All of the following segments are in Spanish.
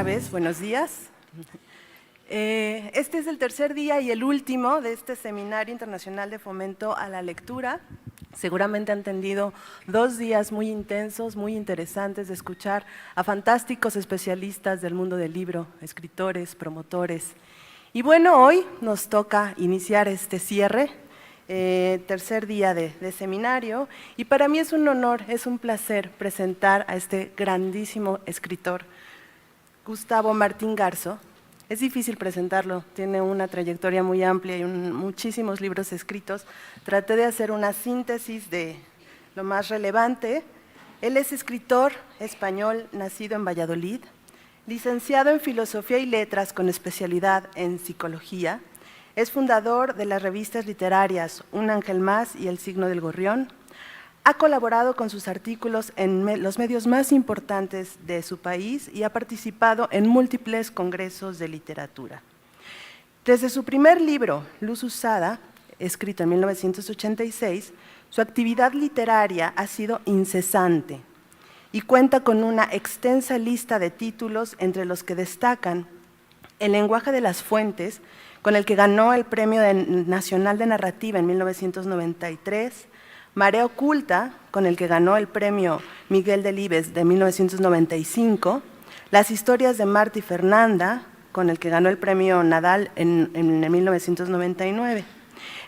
otra vez, buenos días. Este es el tercer día y el último de este Seminario Internacional de Fomento a la Lectura. Seguramente han tenido 2 días muy intensos, muy interesantes de escuchar a fantásticos especialistas del mundo del libro, escritores, promotores. Y bueno, hoy nos toca iniciar este cierre, tercer día de seminario, y para mí es un honor, es un placer presentar a este grandísimo escritor, Gustavo Martín Garzo. Es difícil presentarlo, tiene una trayectoria muy amplia y muchísimos libros escritos. Traté de hacer una síntesis de lo más relevante. Él es escritor español, nacido en Valladolid, licenciado en Filosofía y Letras con especialidad en Psicología. Es fundador de las revistas literarias Un Ángel Más y El Signo del Gorrión. Ha colaborado con sus artículos en los medios más importantes de su país y ha participado en múltiples congresos de literatura. Desde su primer libro, Luz Usada, escrito en 1986, su actividad literaria ha sido incesante y cuenta con una extensa lista de títulos, entre los que destacan El lenguaje de las fuentes, con el que ganó el Premio Nacional de Narrativa en 1993, Marea Oculta, con el que ganó el Premio Miguel Delibes de 1995, Las historias de Marta y Fernanda, con el que ganó el Premio Nadal en 1999.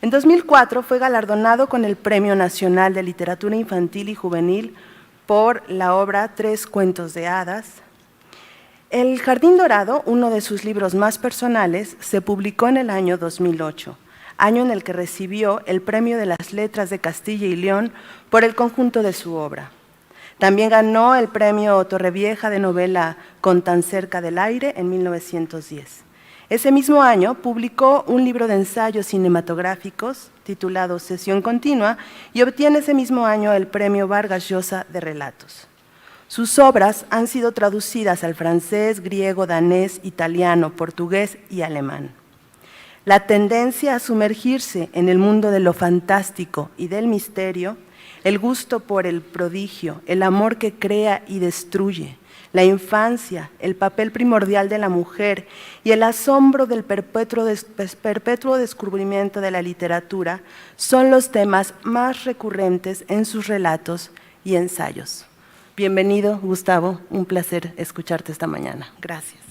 En 2004 fue galardonado con el Premio Nacional de Literatura Infantil y Juvenil por la obra Tres cuentos de hadas. El Jardín Dorado, uno de sus libros más personales, se publicó en el año 2008. Año en el que recibió el Premio de las Letras de Castilla y León por el conjunto de su obra. También ganó el Premio Torrevieja de novela Con tan cerca del aire en 1910. Ese mismo año publicó un libro de ensayos cinematográficos titulado Sesión Continua y obtiene ese mismo año el Premio Vargas Llosa de Relatos. Sus obras han sido traducidas al francés, griego, danés, italiano, portugués y alemán. La tendencia a sumergirse en el mundo de lo fantástico y del misterio, el gusto por el prodigio, el amor que crea y destruye, la infancia, el papel primordial de la mujer y el asombro del perpetuo descubrimiento de la literatura son los temas más recurrentes en sus relatos y ensayos. Bienvenido, Gustavo, un placer escucharte esta mañana. Gracias.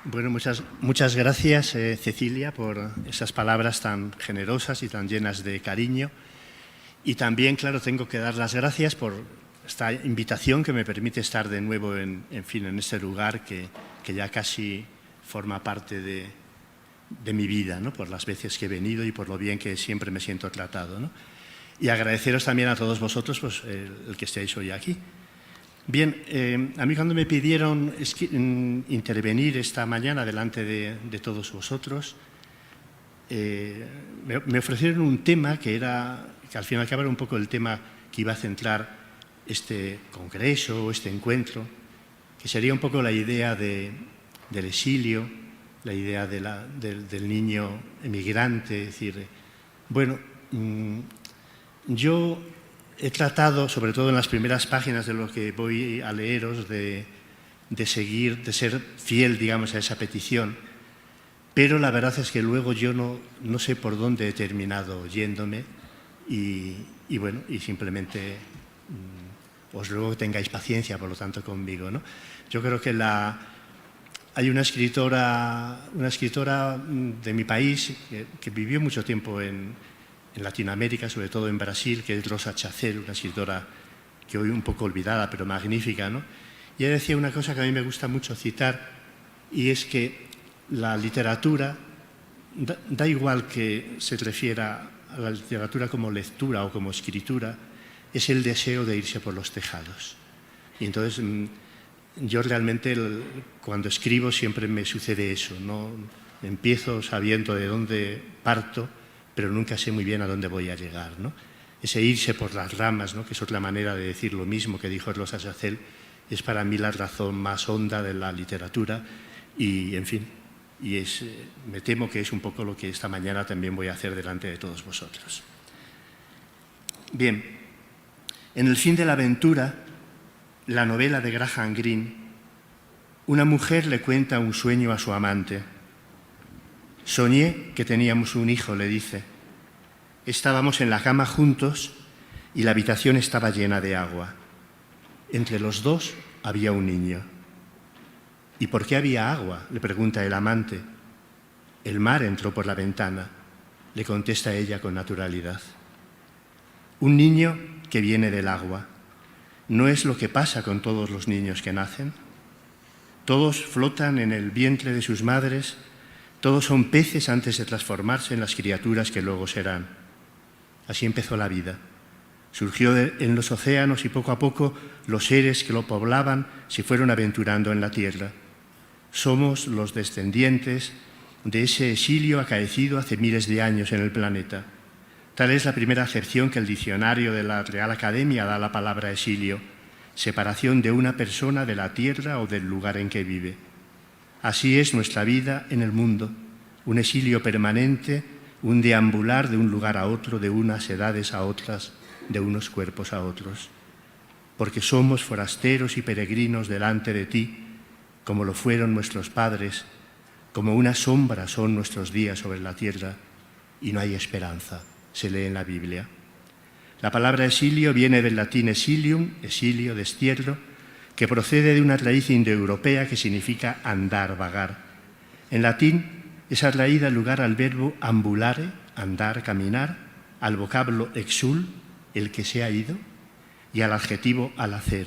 Bueno, muchas gracias, Cecilia, por esas palabras tan generosas y tan llenas de cariño. Y también, claro, tengo que dar las gracias por esta invitación que me permite estar de nuevo en este lugar que ya casi forma parte de mi vida, ¿no? Por las veces que he venido y por lo bien que siempre me siento tratado, ¿no? Y agradeceros también a todos vosotros pues, el que estéis hoy aquí. Bien, a mí cuando me pidieron intervenir esta mañana delante de todos vosotros, me ofrecieron un tema que al fin y al cabo era un poco el tema que iba a centrar este congreso o este encuentro, que sería un poco la idea del exilio, la idea del niño emigrante. Es decir, bueno, yo he tratado, sobre todo en las primeras páginas de lo que voy a leeros, de ser fiel, digamos, a esa petición, pero la verdad es que luego yo no sé por dónde he terminado yéndome y bueno, y simplemente os ruego que tengáis paciencia, por lo tanto, conmigo, ¿no? Yo creo que hay una escritora de mi país que vivió mucho tiempo en Latinoamérica, sobre todo en Brasil, que es Rosa Chacel, una escritora que hoy un poco olvidada, pero magnífica, ¿no? Y ella decía una cosa que a mí me gusta mucho citar, y es que la literatura, da igual que se refiera a la literatura como lectura o como escritura, es el deseo de irse por los tejados. Y entonces yo realmente cuando escribo siempre me sucede eso, ¿no? Empiezo sabiendo de dónde parto, pero nunca sé muy bien a dónde voy a llegar, ¿no? Ese irse por las ramas, ¿no? Que es otra manera de decir lo mismo que dijo Rosa Chacel, es para mí la razón más honda de la literatura y, en fin, me temo que es un poco lo que esta mañana también voy a hacer delante de todos vosotros. Bien, en El fin de la aventura, la novela de Graham Greene, una mujer le cuenta un sueño a su amante. Soñé que teníamos un hijo, le dice. Estábamos en la cama juntos y la habitación estaba llena de agua. Entre los dos había un niño. ¿Y por qué había agua?, le pregunta el amante. El mar entró por la ventana, le contesta ella con naturalidad. Un niño que viene del agua. ¿No es lo que pasa con todos los niños que nacen? Todos flotan en el vientre de sus madres, todos son peces antes de transformarse en las criaturas que luego serán. Así empezó la vida. Surgió en los océanos y poco a poco los seres que lo poblaban se fueron aventurando en la tierra. Somos los descendientes de ese exilio acaecido hace miles de años en el planeta. Tal es la primera acepción que el diccionario de la Real Academia da a la palabra exilio, separación de una persona de la tierra o del lugar en que vive. Así es nuestra vida en el mundo, un exilio permanente, un deambular de un lugar a otro, de unas edades a otras, de unos cuerpos a otros. Porque somos forasteros y peregrinos delante de ti, como lo fueron nuestros padres, como una sombra son nuestros días sobre la tierra, y no hay esperanza, se lee en la Biblia. La palabra exilio viene del latín exilium, exilio, destierro, que procede de una raíz indoeuropea que significa andar, vagar. En latín, esa raíz da lugar al verbo ambulare, andar, caminar, al vocablo exul, el que se ha ido, y al adjetivo al hacer,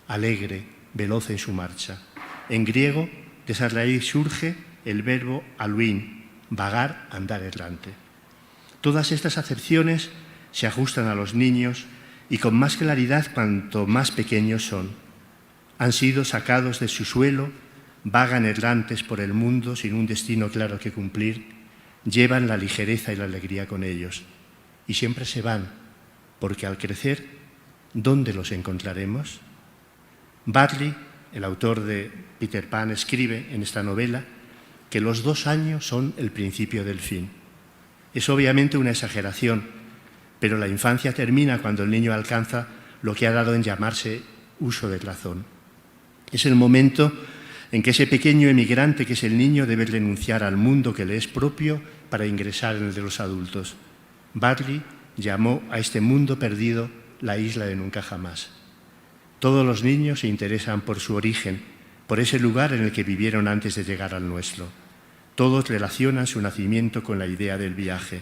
alegre, veloz en su marcha. En griego, de esa raíz surge el verbo aluin, vagar, andar errante. Todas estas acepciones se ajustan a los niños y con más claridad cuanto más pequeños son. Han sido sacados de su suelo, vagan errantes por el mundo sin un destino claro que cumplir, llevan la ligereza y la alegría con ellos. Y siempre se van, porque al crecer, ¿dónde los encontraremos? Barley, el autor de Peter Pan, escribe en esta novela que los 2 años son el principio del fin. Es obviamente una exageración, pero la infancia termina cuando el niño alcanza lo que ha dado en llamarse uso de razón. Es el momento en que ese pequeño emigrante que es el niño debe renunciar al mundo que le es propio para ingresar en el de los adultos. Barley llamó a este mundo perdido la isla de nunca jamás. Todos los niños se interesan por su origen, por ese lugar en el que vivieron antes de llegar al nuestro. Todos relacionan su nacimiento con la idea del viaje.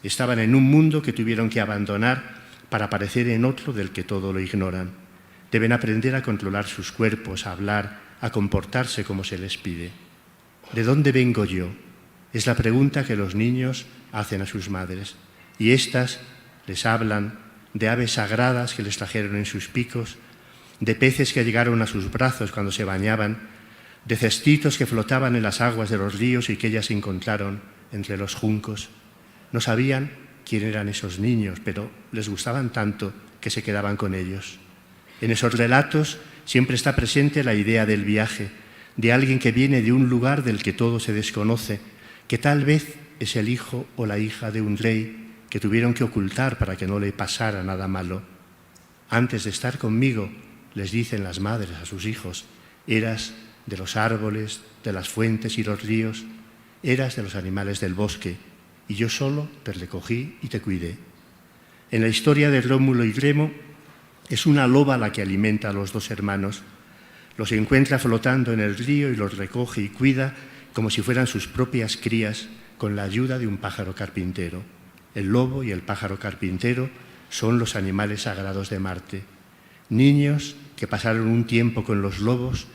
Estaban en un mundo que tuvieron que abandonar para aparecer en otro del que todo lo ignoran. Deben aprender a controlar sus cuerpos, a hablar, a comportarse como se les pide. ¿De dónde vengo yo? Es la pregunta que los niños hacen a sus madres. Y éstas les hablan de aves sagradas que les trajeron en sus picos, de peces que llegaron a sus brazos cuando se bañaban, de cestitos que flotaban en las aguas de los ríos y que ellas encontraron entre los juncos. No sabían quién eran esos niños, pero les gustaban tanto que se quedaban con ellos. En esos relatos siempre está presente la idea del viaje, de alguien que viene de un lugar del que todo se desconoce, que tal vez es el hijo o la hija de un rey que tuvieron que ocultar para que no le pasara nada malo. Antes de estar conmigo, les dicen las madres a sus hijos, eras de los árboles, de las fuentes y los ríos, eras de los animales del bosque, y yo solo te recogí y te cuidé. En la historia de Rómulo y Remo, es una loba la que alimenta a los 2 hermanos. Los encuentra flotando en el río y los recoge y cuida como si fueran sus propias crías con la ayuda de un pájaro carpintero. El lobo y el pájaro carpintero son los animales sagrados de Marte. Niños que pasaron un tiempo con los lobos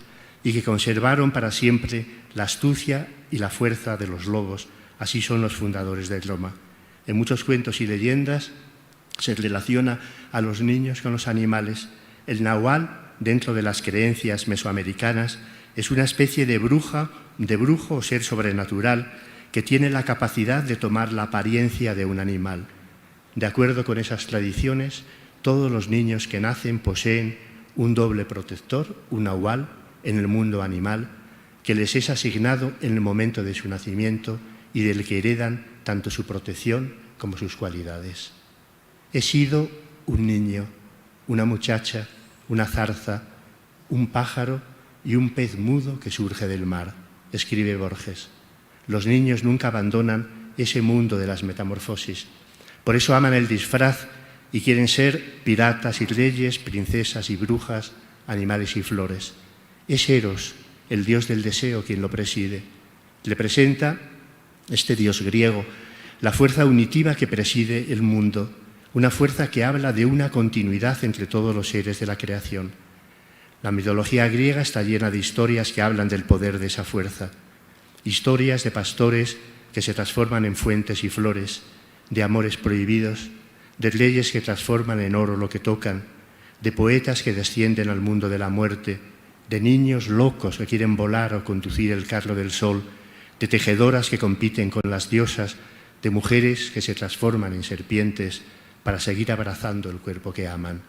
y que conservaron para siempre la astucia y la fuerza de los lobos. Así son los fundadores de Roma. En muchos cuentos y leyendas se relaciona a los niños con los animales. El nahual, dentro de las creencias mesoamericanas, es una especie de brujo o ser sobrenatural que tiene la capacidad de tomar la apariencia de un animal. De acuerdo con esas tradiciones, todos los niños que nacen poseen un doble protector, un nahual, en el mundo animal, que les es asignado en el momento de su nacimiento y del que heredan tanto su protección como sus cualidades. He sido un niño, una muchacha, una zarza, un pájaro y un pez mudo que surge del mar, escribe Borges. Los niños nunca abandonan ese mundo de las metamorfosis. Por eso aman el disfraz y quieren ser piratas y reyes, princesas y brujas, animales y flores. Es Eros, el dios del deseo, quien lo preside. Le presenta, este dios griego, la fuerza unitiva que preside el mundo, una fuerza que habla de una continuidad entre todos los seres de la creación. La mitología griega está llena de historias que hablan del poder de esa fuerza. Historias de pastores que se transforman en fuentes y flores, de amores prohibidos, de leyes que transforman en oro lo que tocan, de poetas que descienden al mundo de la muerte, de niños locos que quieren volar o conducir el carro del sol, de tejedoras que compiten con las diosas, de mujeres que se transforman en serpientes para seguir abrazando el cuerpo que aman.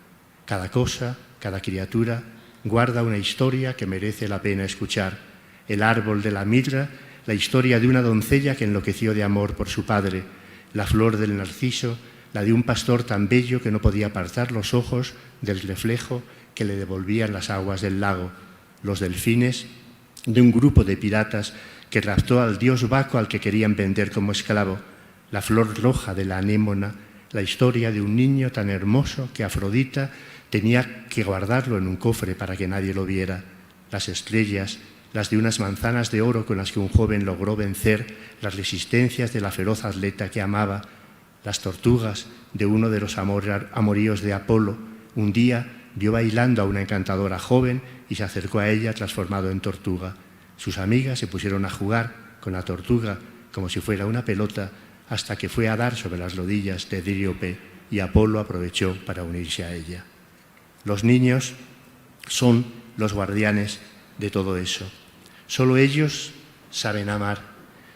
Cada cosa, cada criatura, guarda una historia que merece la pena escuchar. El árbol de la mirra, la historia de una doncella que enloqueció de amor por su padre, la flor del narciso, la de un pastor tan bello que no podía apartar los ojos del reflejo que le devolvían las aguas del lago, los delfines de un grupo de piratas que raptó al dios Baco al que querían vender como esclavo, la flor roja de la anémona, la historia de un niño tan hermoso que Afrodita tenía que guardarlo en un cofre para que nadie lo viera, las estrellas, las de unas manzanas de oro con las que un joven logró vencer las resistencias de la feroz atleta que amaba, las tortugas de uno de los amoríos de Apolo. Un día vio bailando a una encantadora joven y se acercó a ella transformado en tortuga. Sus amigas se pusieron a jugar con la tortuga como si fuera una pelota hasta que fue a dar sobre las rodillas de Dríope y Apolo aprovechó para unirse a ella. Los niños son los guardianes de todo eso. Solo ellos saben amar.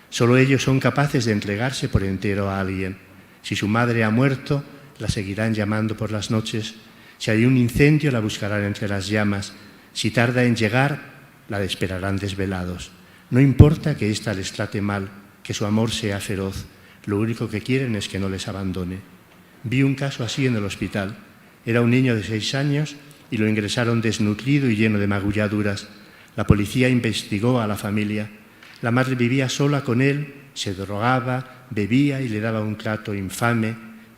Solo ellos son capaces de entregarse por entero a alguien. Si su madre ha muerto, la seguirán llamando por las noches. Si hay un incendio, la buscarán entre las llamas. Si tarda en llegar, la esperarán desvelados. No importa que ésta les trate mal, que su amor sea feroz. Lo único que quieren es que no les abandone. Vi un caso así en el hospital. Era un niño de 6 años y lo ingresaron desnutrido y lleno de magulladuras. La policía investigó a la familia. La madre vivía sola con él, se drogaba, bebía y le daba un trato infame.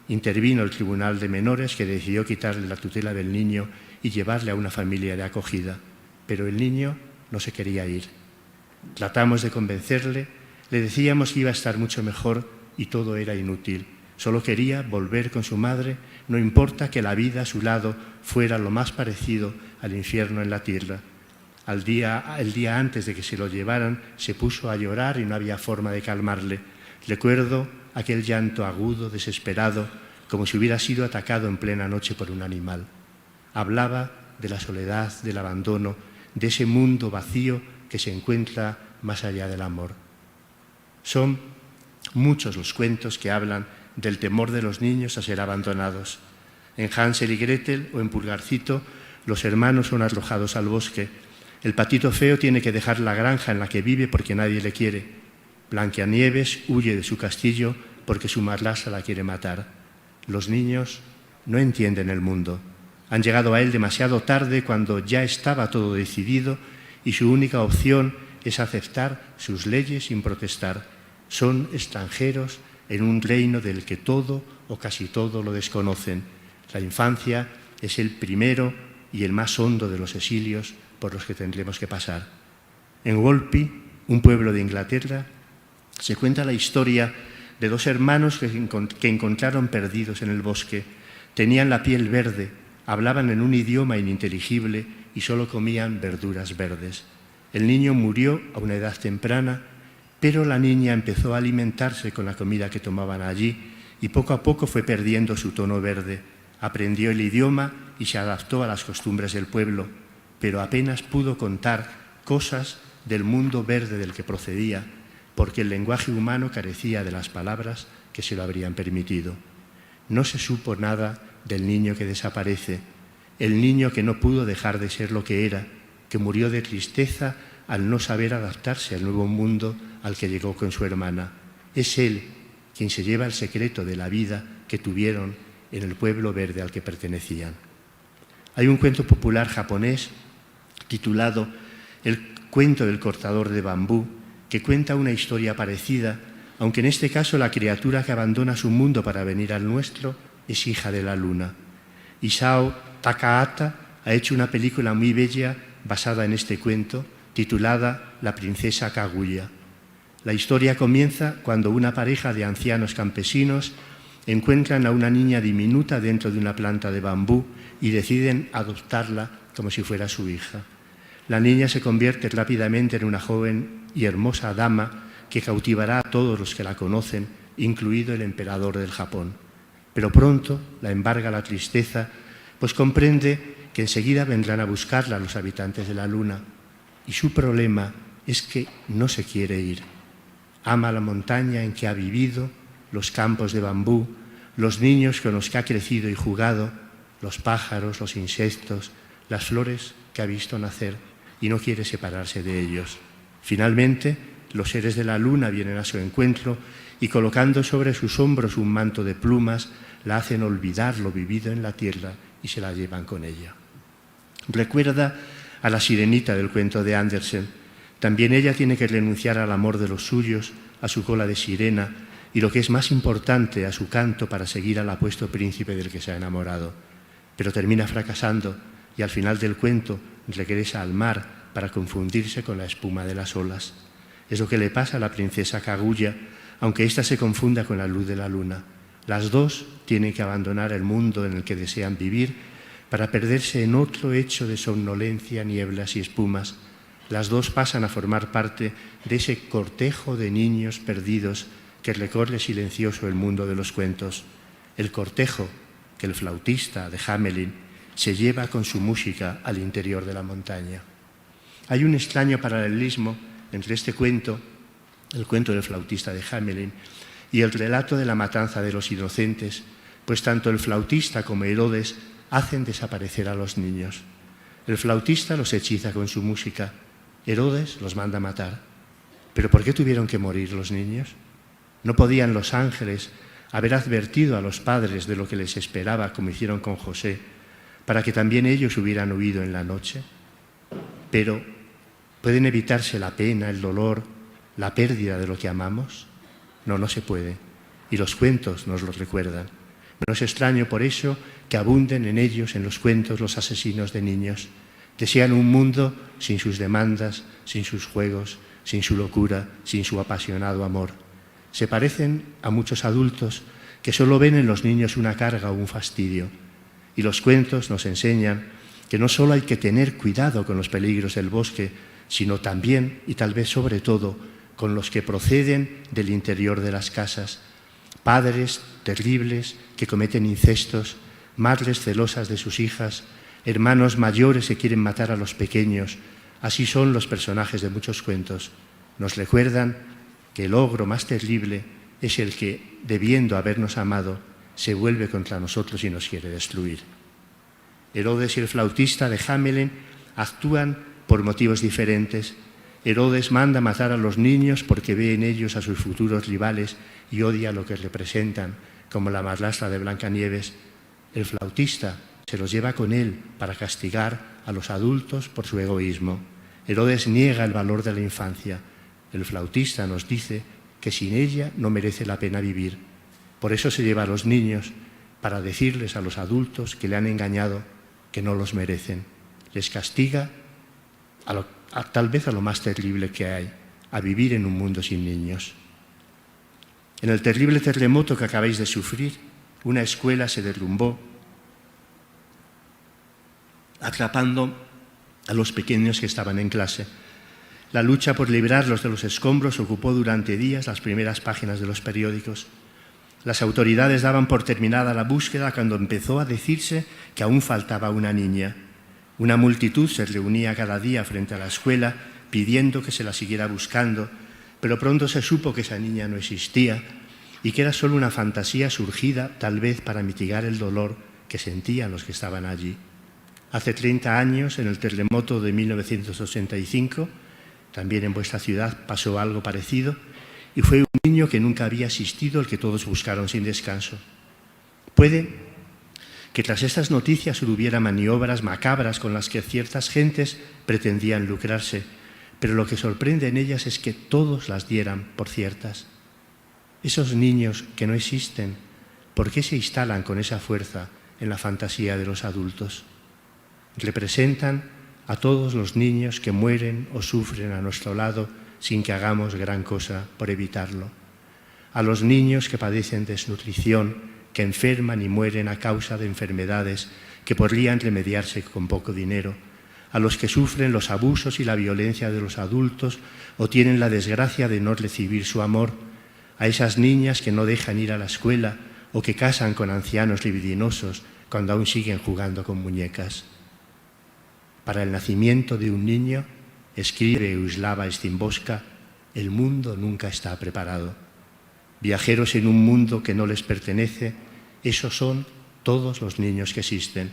Intervino el Tribunal de Menores, que decidió quitarle la tutela del niño y llevarle a una familia de acogida. Pero el niño no se quería ir. Tratamos de convencerle, le decíamos que iba a estar mucho mejor y todo era inútil. Solo quería volver con su madre, no importa que la vida a su lado fuera lo más parecido al infierno en la tierra. El día antes de que se lo llevaran, se puso a llorar y no había forma de calmarle. Recuerdo aquel llanto agudo, desesperado, como si hubiera sido atacado en plena noche por un animal. Hablaba de la soledad, del abandono, de ese mundo vacío que se encuentra más allá del amor. Son muchos los cuentos que hablan del temor de los niños a ser abandonados. En Hansel y Gretel o en Pulgarcito, los hermanos son arrojados al bosque. El patito feo tiene que dejar la granja en la que vive porque nadie le quiere. Blancanieves huye de su castillo porque su madrastra la quiere matar. Los niños no entienden el mundo. Han llegado a él demasiado tarde, cuando ya estaba todo decidido y su única opción es aceptar sus leyes sin protestar. Son extranjeros en un reino del que todo o casi todo lo desconocen. La infancia es el primero y el más hondo de los exilios por los que tendremos que pasar. En Walpi, un pueblo de Inglaterra, se cuenta la historia de 2 hermanos que encontraron perdidos en el bosque. Tenían la piel verde, hablaban en un idioma ininteligible y solo comían verduras verdes. El niño murió a una edad temprana, pero la niña empezó a alimentarse con la comida que tomaban allí y poco a poco fue perdiendo su tono verde. Aprendió el idioma y se adaptó a las costumbres del pueblo, pero apenas pudo contar cosas del mundo verde del que procedía, porque el lenguaje humano carecía de las palabras que se lo habrían permitido. No se supo nada del niño que desaparece, el niño que no pudo dejar de ser lo que era, que murió de tristeza al no saber adaptarse al nuevo mundo al que llegó con su hermana. Es él quien se lleva el secreto de la vida que tuvieron en el pueblo verde al que pertenecían. Hay un cuento popular japonés titulado El cuento del cortador de bambú, que cuenta una historia parecida, aunque en este caso la criatura que abandona su mundo para venir al nuestro es hija de la luna. Isao Takahata ha hecho una película muy bella basada en este cuento, titulada La princesa Kaguya. La historia comienza cuando una pareja de ancianos campesinos encuentran a una niña diminuta dentro de una planta de bambú y deciden adoptarla como si fuera su hija. La niña se convierte rápidamente en una joven y hermosa dama que cautivará a todos los que la conocen, incluido el emperador del Japón. Pero pronto la embarga la tristeza, pues comprende que enseguida vendrán a buscarla los habitantes de la luna, y su problema es que no se quiere ir. Ama la montaña en que ha vivido, los campos de bambú, los niños con los que ha crecido y jugado, los pájaros, los insectos, las flores que ha visto nacer, y no quiere separarse de ellos. Finalmente, los seres de la luna vienen a su encuentro y, colocando sobre sus hombros un manto de plumas, la hacen olvidar lo vivido en la tierra y se la llevan con ella. Recuerda a la sirenita del cuento de Andersen. También ella tiene que renunciar al amor de los suyos, a su cola de sirena y, lo que es más importante, a su canto para seguir al apuesto príncipe del que se ha enamorado. Pero termina fracasando y al final del cuento regresa al mar para confundirse con la espuma de las olas. Es lo que le pasa a la princesa Kaguya, aunque ésta se confunda con la luz de la luna. Las dos tienen que abandonar el mundo en el que desean vivir para perderse en otro hecho de somnolencia, nieblas y espumas. Las dos pasan a formar parte de ese cortejo de niños perdidos que recorre silencioso el mundo de los cuentos. El cortejo que el flautista de Hamelin se lleva con su música al interior de la montaña. Hay un extraño paralelismo entre este cuento, el cuento del flautista de Hamelin, y el relato de la matanza de los inocentes, pues tanto el flautista como Herodes hacen desaparecer a los niños. El flautista los hechiza con su música, Herodes los manda a matar. ¿Pero por qué tuvieron que morir los niños? ¿No podían los ángeles haber advertido a los padres de lo que les esperaba, como hicieron con José, para que también ellos hubieran huido en la noche? Pero, ¿pueden evitarse la pena, el dolor, la pérdida de lo que amamos? No, no se puede. Y los cuentos nos lo recuerdan. No es extraño por eso que abunden en ellos, en los cuentos, los asesinos de niños. Desean un mundo sin sus demandas, sin sus juegos, sin su locura, sin su apasionado amor. Se parecen a muchos adultos que solo ven en los niños una carga o un fastidio. Y los cuentos nos enseñan que no solo hay que tener cuidado con los peligros del bosque, sino también, y tal vez sobre todo, con los que proceden del interior de las casas. Padres terribles que cometen incestos, madres celosas de sus hijas, hermanos mayores que quieren matar a los pequeños. Así son los personajes de muchos cuentos. Nos recuerdan que el ogro más terrible es el que, debiendo habernos amado, se vuelve contra nosotros y nos quiere destruir. Herodes y el flautista de Hamelin actúan por motivos diferentes. Herodes manda matar a los niños porque ve en ellos a sus futuros rivales y odia lo que representan, como la madrastra de Blancanieves. El flautista se los lleva con él para castigar a los adultos por su egoísmo. Herodes niega el valor de la infancia. El flautista nos dice que sin ella no merece la pena vivir. Por eso se lleva a los niños, para decirles a los adultos que le han engañado que no los merecen. Les castiga tal vez a lo más terrible que hay, a vivir en un mundo sin niños. En el terrible terremoto que acabáis de sufrir, una escuela se derrumbó, atrapando a los pequeños que estaban en clase. La lucha por librarlos de los escombros ocupó durante días las primeras páginas de los periódicos. Las autoridades daban por terminada la búsqueda cuando empezó a decirse que aún faltaba una niña. Una multitud se reunía cada día frente a la escuela pidiendo que se la siguiera buscando, pero pronto se supo que esa niña no existía y que era solo una fantasía surgida tal vez para mitigar el dolor que sentían los que estaban allí. Hace 30 años, en el terremoto de 1985, también en vuestra ciudad pasó algo parecido y fue un niño que nunca había existido el que todos buscaron sin descanso. Puede que tras estas noticias hubiera maniobras macabras con las que ciertas gentes pretendían lucrarse, pero lo que sorprende en ellas es que todos las dieran por ciertas. Esos niños que no existen, ¿por qué se instalan con esa fuerza en la fantasía de los adultos? Representan a todos los niños que mueren o sufren a nuestro lado sin que hagamos gran cosa por evitarlo. A los niños que padecen desnutrición, que enferman y mueren a causa de enfermedades que podrían remediarse con poco dinero, a los que sufren los abusos y la violencia de los adultos o tienen la desgracia de no recibir su amor, a esas niñas que no dejan ir a la escuela o que casan con ancianos libidinosos cuando aún siguen jugando con muñecas. Para el nacimiento de un niño, escribe Wisława Szymborska, el mundo nunca está preparado. Viajeros en un mundo que no les pertenece, esos son todos los niños que existen.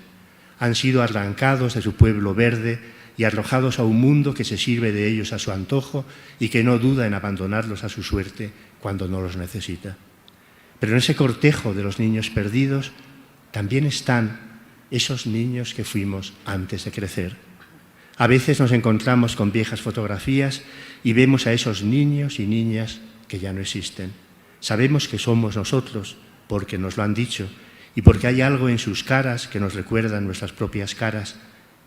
Han sido arrancados de su pueblo verde y arrojados a un mundo que se sirve de ellos a su antojo y que no duda en abandonarlos a su suerte cuando no los necesita. Pero en ese cortejo de los niños perdidos también están esos niños que fuimos antes de crecer. A veces nos encontramos con viejas fotografías y vemos a esos niños y niñas que ya no existen. Sabemos que somos nosotros porque nos lo han dicho y porque hay algo en sus caras que nos recuerdan nuestras propias caras,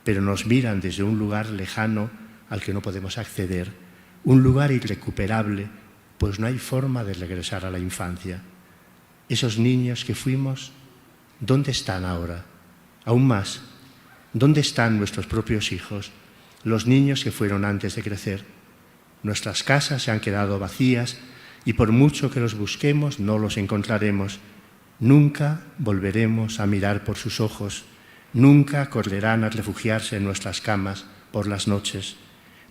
pero nos miran desde un lugar lejano al que no podemos acceder, un lugar irrecuperable, pues no hay forma de regresar a la infancia. Esos niños que fuimos, ¿dónde están ahora? Aún más, ¿dónde están nuestros propios hijos, los niños que fueron antes de crecer? Nuestras casas se han quedado vacías y por mucho que los busquemos no los encontraremos. Nunca volveremos a mirar por sus ojos, nunca correrán a refugiarse en nuestras camas por las noches,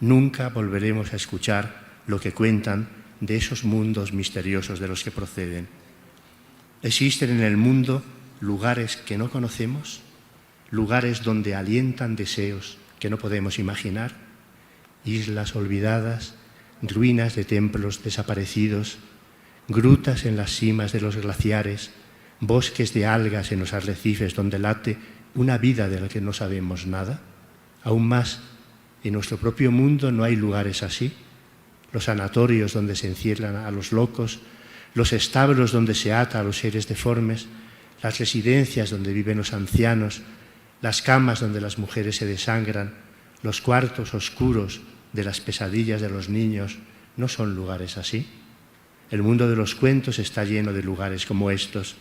nunca volveremos a escuchar lo que cuentan de esos mundos misteriosos de los que proceden. ¿Existen en el mundo lugares que no conocemos? ¿Lugares donde alientan deseos que no podemos imaginar? Islas olvidadas, ruinas de templos desaparecidos, grutas en las cimas de los glaciares, bosques de algas en los arrecifes donde late una vida de la que no sabemos nada. Aún más, en nuestro propio mundo no hay lugares así. Los sanatorios donde se encierran a los locos, los establos donde se ata a los seres deformes, las residencias donde viven los ancianos, las camas donde las mujeres se desangran, los cuartos oscuros de las pesadillas de los niños, no son lugares así. El mundo de los cuentos está lleno de lugares como estos,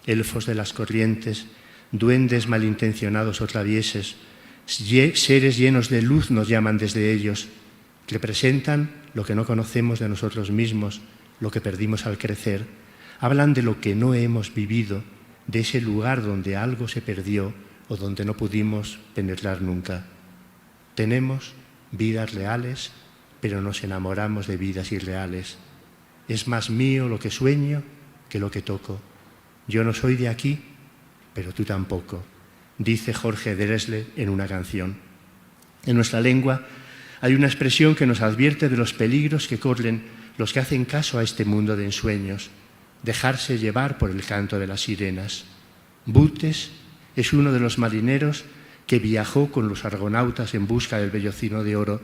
elfos de las corrientes, duendes malintencionados o traviesos, seres llenos de luz nos llaman desde ellos, representan lo que no conocemos de nosotros mismos, lo que perdimos al crecer, hablan de lo que no hemos vivido, de ese lugar donde algo se perdió o donde no pudimos penetrar nunca. Tenemos vidas reales, pero nos enamoramos de vidas irreales. Es más mío lo que sueño que lo que toco. Yo no soy de aquí, pero tú tampoco, dice Jorge Drexler en una canción. En nuestra lengua hay una expresión que nos advierte de los peligros que corren los que hacen caso a este mundo de ensueños, dejarse llevar por el canto de las sirenas. Butes es uno de los marineros que viajó con los argonautas en busca del vellocino de oro.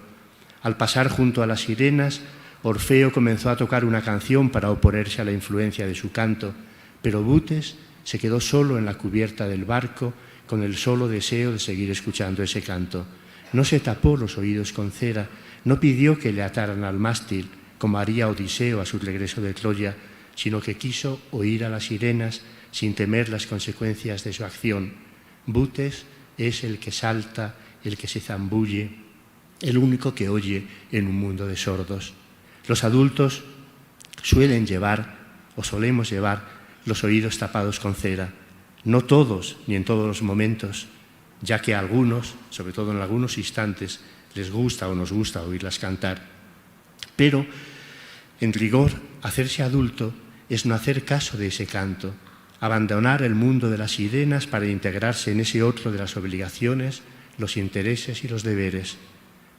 Al pasar junto a las sirenas, Orfeo comenzó a tocar una canción para oponerse a la influencia de su canto, pero Butes se quedó solo en la cubierta del barco con el solo deseo de seguir escuchando ese canto. No se tapó los oídos con cera, no pidió que le ataran al mástil, como haría Odiseo a su regreso de Troya, sino que quiso oír a las sirenas sin temer las consecuencias de su acción. Butes es el que salta, el que se zambulle, el único que oye en un mundo de sordos. Los adultos suelen llevar, o solemos llevar, los oídos tapados con cera. No todos, ni en todos los momentos, ya que a algunos, sobre todo en algunos instantes, les gusta o nos gusta oírlas cantar. Pero, en rigor, hacerse adulto es no hacer caso de ese canto, abandonar el mundo de las sirenas para integrarse en ese otro de las obligaciones, los intereses y los deberes.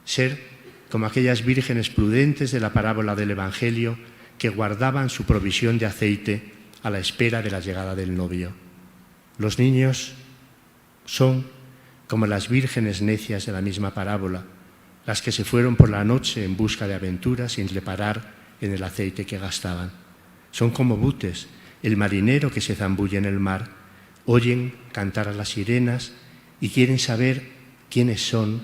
Ser como aquellas vírgenes prudentes de la parábola del Evangelio que guardaban su provisión de aceite a la espera de la llegada del novio. Los niños Son como las vírgenes necias de la misma parábola, las que se fueron por la noche en busca de aventuras sin reparar en el aceite que gastaban. Son como Butes, el marinero que se zambulle en el mar. Oyen cantar a las sirenas y quieren saber quiénes son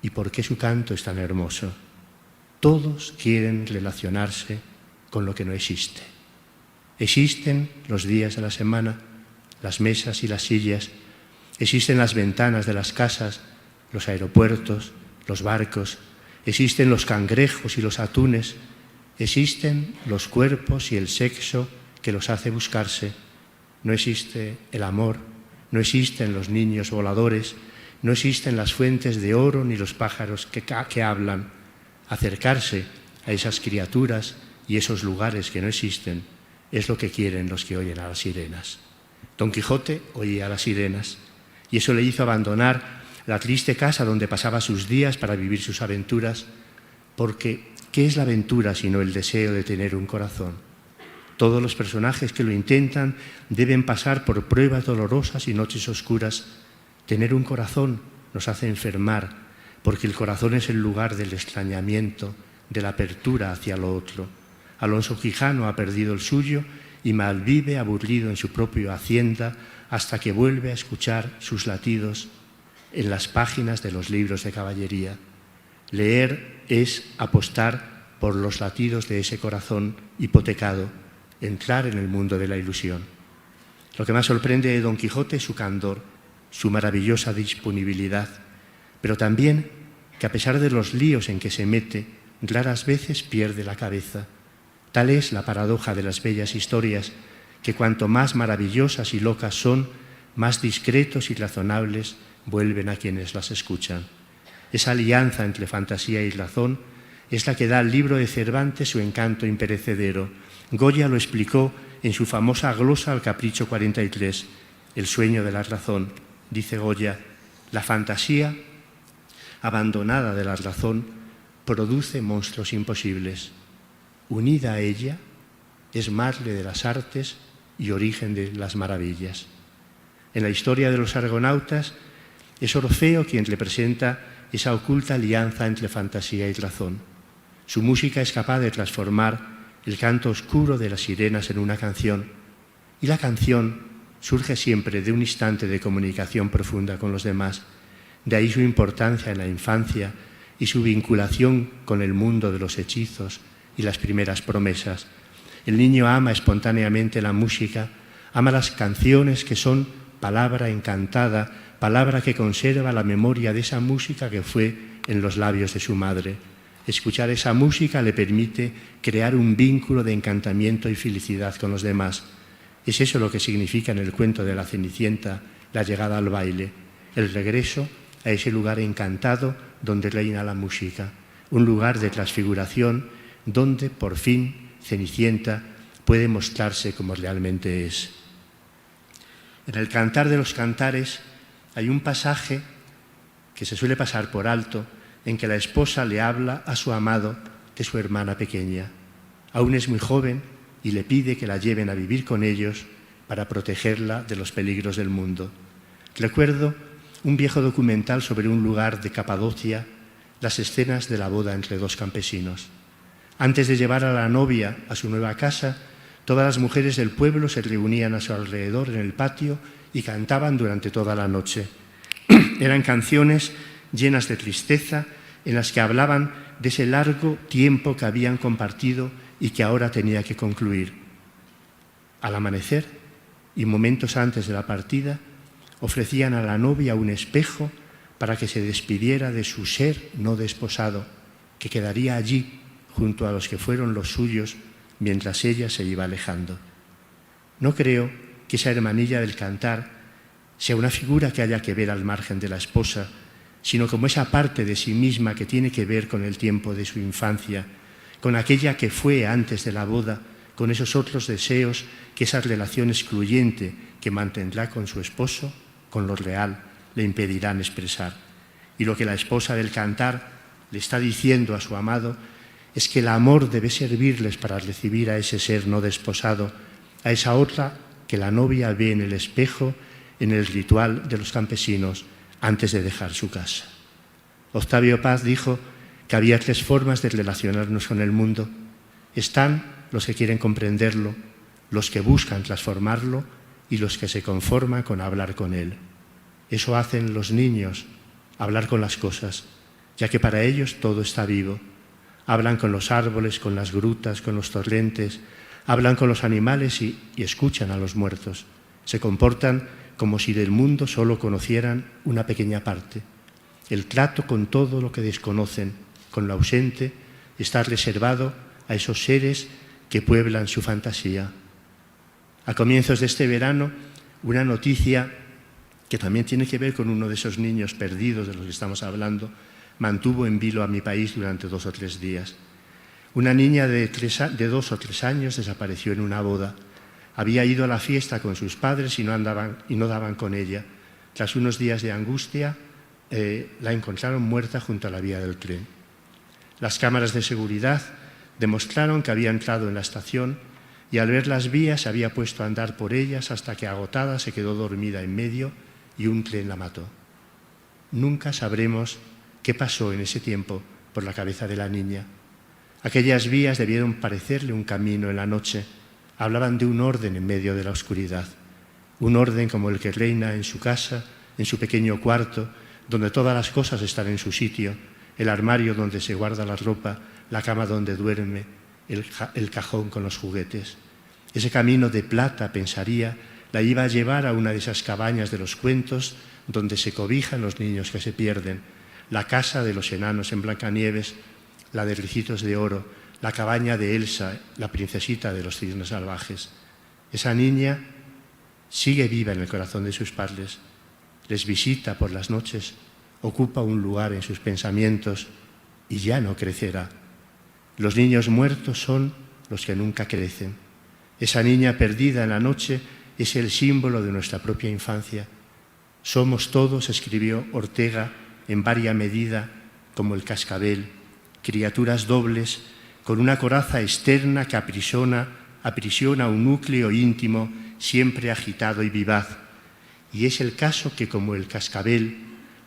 y por qué su canto es tan hermoso. Todos quieren relacionarse con lo que no existe. Existen los días de la semana, las mesas y las sillas, existen las ventanas de las casas, los aeropuertos, los barcos, existen los cangrejos y los atunes, existen los cuerpos y el sexo que los hace buscarse. No existe el amor, no existen los niños voladores, no existen las fuentes de oro ni los pájaros que hablan. Acercarse a esas criaturas y esos lugares que no existen es lo que quieren los que oyen a las sirenas. Don Quijote oía a las sirenas y eso le hizo abandonar la triste casa donde pasaba sus días para vivir sus aventuras, porque ¿qué es la aventura sino el deseo de tener un corazón? Todos los personajes que lo intentan deben pasar por pruebas dolorosas y noches oscuras. Tener un corazón nos hace enfermar, porque el corazón es el lugar del extrañamiento, de la apertura hacia lo otro. Alonso Quijano ha perdido el suyo y malvive aburrido en su propia hacienda hasta que vuelve a escuchar sus latidos en las páginas de los libros de caballería. Leer es apostar por los latidos de ese corazón hipotecado, entrar en el mundo de la ilusión. Lo que más sorprende de Don Quijote es su candor, su maravillosa disponibilidad, pero también que a pesar de los líos en que se mete, raras veces pierde la cabeza. Tal es la paradoja de las bellas historias, que cuanto más maravillosas y locas son, más discretos y razonables vuelven a quienes las escuchan. Esa alianza entre fantasía y razón es la que da al libro de Cervantes su encanto imperecedero. Goya lo explicó en su famosa glosa al Capricho 43, El sueño de la razón. Dice Goya, la fantasía, abandonada de la razón, produce monstruos imposibles. Unida a ella, es madre de las artes y origen de las maravillas. En la historia de los argonautas, es Orfeo quien representa esa oculta alianza entre fantasía y razón. Su música es capaz de transformar el canto oscuro de las sirenas en una canción, y la canción surge siempre de un instante de comunicación profunda con los demás. De ahí su importancia en la infancia y su vinculación con el mundo de los hechizos y las primeras promesas. El niño ama espontáneamente la música, ama las canciones que son palabra encantada, palabra que conserva la memoria de esa música que fue en los labios de su madre. Escuchar esa música le permite crear un vínculo de encantamiento y felicidad con los demás. Es eso lo que significa en el cuento de la Cenicienta la llegada al baile, el regreso a ese lugar encantado donde reina la música, un lugar de transfiguración donde, por fin, Cenicienta puede mostrarse como realmente es. En el Cantar de los Cantares hay un pasaje que se suele pasar por alto en que la esposa le habla a su amado de su hermana pequeña. Aún es muy joven y le pide que la lleven a vivir con ellos para protegerla de los peligros del mundo. Recuerdo un viejo documental sobre un lugar de Capadocia, las escenas de la boda entre dos campesinos. Antes de llevar a la novia a su nueva casa, todas las mujeres del pueblo se reunían a su alrededor en el patio y cantaban durante toda la noche. Eran canciones llenas de tristeza en las que hablaban de ese largo tiempo que habían compartido y que ahora tenía que concluir. Al amanecer y momentos antes de la partida, ofrecían a la novia un espejo para que se despidiera de su ser no desposado, que quedaría allí junto a los que fueron los suyos mientras ella se iba alejando. No creo que esa hermanilla del cantar sea una figura que haya que ver al margen de la esposa, sino como esa parte de sí misma que tiene que ver con el tiempo de su infancia, con aquella que fue antes de la boda, con esos otros deseos que esa relación excluyente que mantendrá con su esposo, con lo real, le impedirán expresar. Y lo que la esposa del cantar le está diciendo a su amado es que el amor debe servirles para recibir a ese ser no desposado, a esa otra que la novia ve en el espejo en el ritual de los campesinos antes de dejar su casa. Octavio Paz dijo que había 3 formas de relacionarnos con el mundo. Están los que quieren comprenderlo, los que buscan transformarlo y los que se conforman con hablar con él. Eso hacen los niños, hablar con las cosas, ya que para ellos todo está vivo. Hablan con los árboles, con las grutas, con los torrentes, hablan con los animales y escuchan a los muertos. Se comportan como si del mundo solo conocieran una pequeña parte. El trato con todo lo que desconocen, con lo ausente, está reservado a esos seres que pueblan su fantasía. A comienzos de este verano, una noticia que también tiene que ver con uno de esos niños perdidos de los que estamos hablando, mantuvo en vilo a mi país durante 2 o 3 días. Una niña de 2 o 3 años desapareció en una boda. Había ido a la fiesta con sus padres y no daban con ella. Tras unos días de angustia, la encontraron muerta junto a la vía del tren. Las cámaras de seguridad demostraron que había entrado en la estación y al ver las vías se había puesto a andar por ellas hasta que agotada se quedó dormida en medio y un tren la mató. Nunca sabremos qué pasó en ese tiempo por la cabeza de la niña. Aquellas vías debieron parecerle un camino en la noche. Hablaban de un orden en medio de la oscuridad, un orden como el que reina en su casa, en su pequeño cuarto, donde todas las cosas están en su sitio, el armario donde se guarda la ropa, la cama donde duerme, el cajón con los juguetes. Ese camino de plata, pensaría, la iba a llevar a una de esas cabañas de los cuentos donde se cobijan los niños que se pierden, la casa de los enanos en Blancanieves, la de Ricitos de Oro, la cabaña de Elsa, la princesita de los cisnes salvajes. Esa niña sigue viva en el corazón de sus padres, les visita por las noches, ocupa un lugar en sus pensamientos y ya no crecerá. Los niños muertos son los que nunca crecen. Esa niña perdida en la noche es el símbolo de nuestra propia infancia. Somos todos, escribió Ortega, en varia medida, como el cascabel, criaturas dobles, con una coraza externa que aprisiona un núcleo íntimo siempre agitado y vivaz. Y es el caso que, como el cascabel,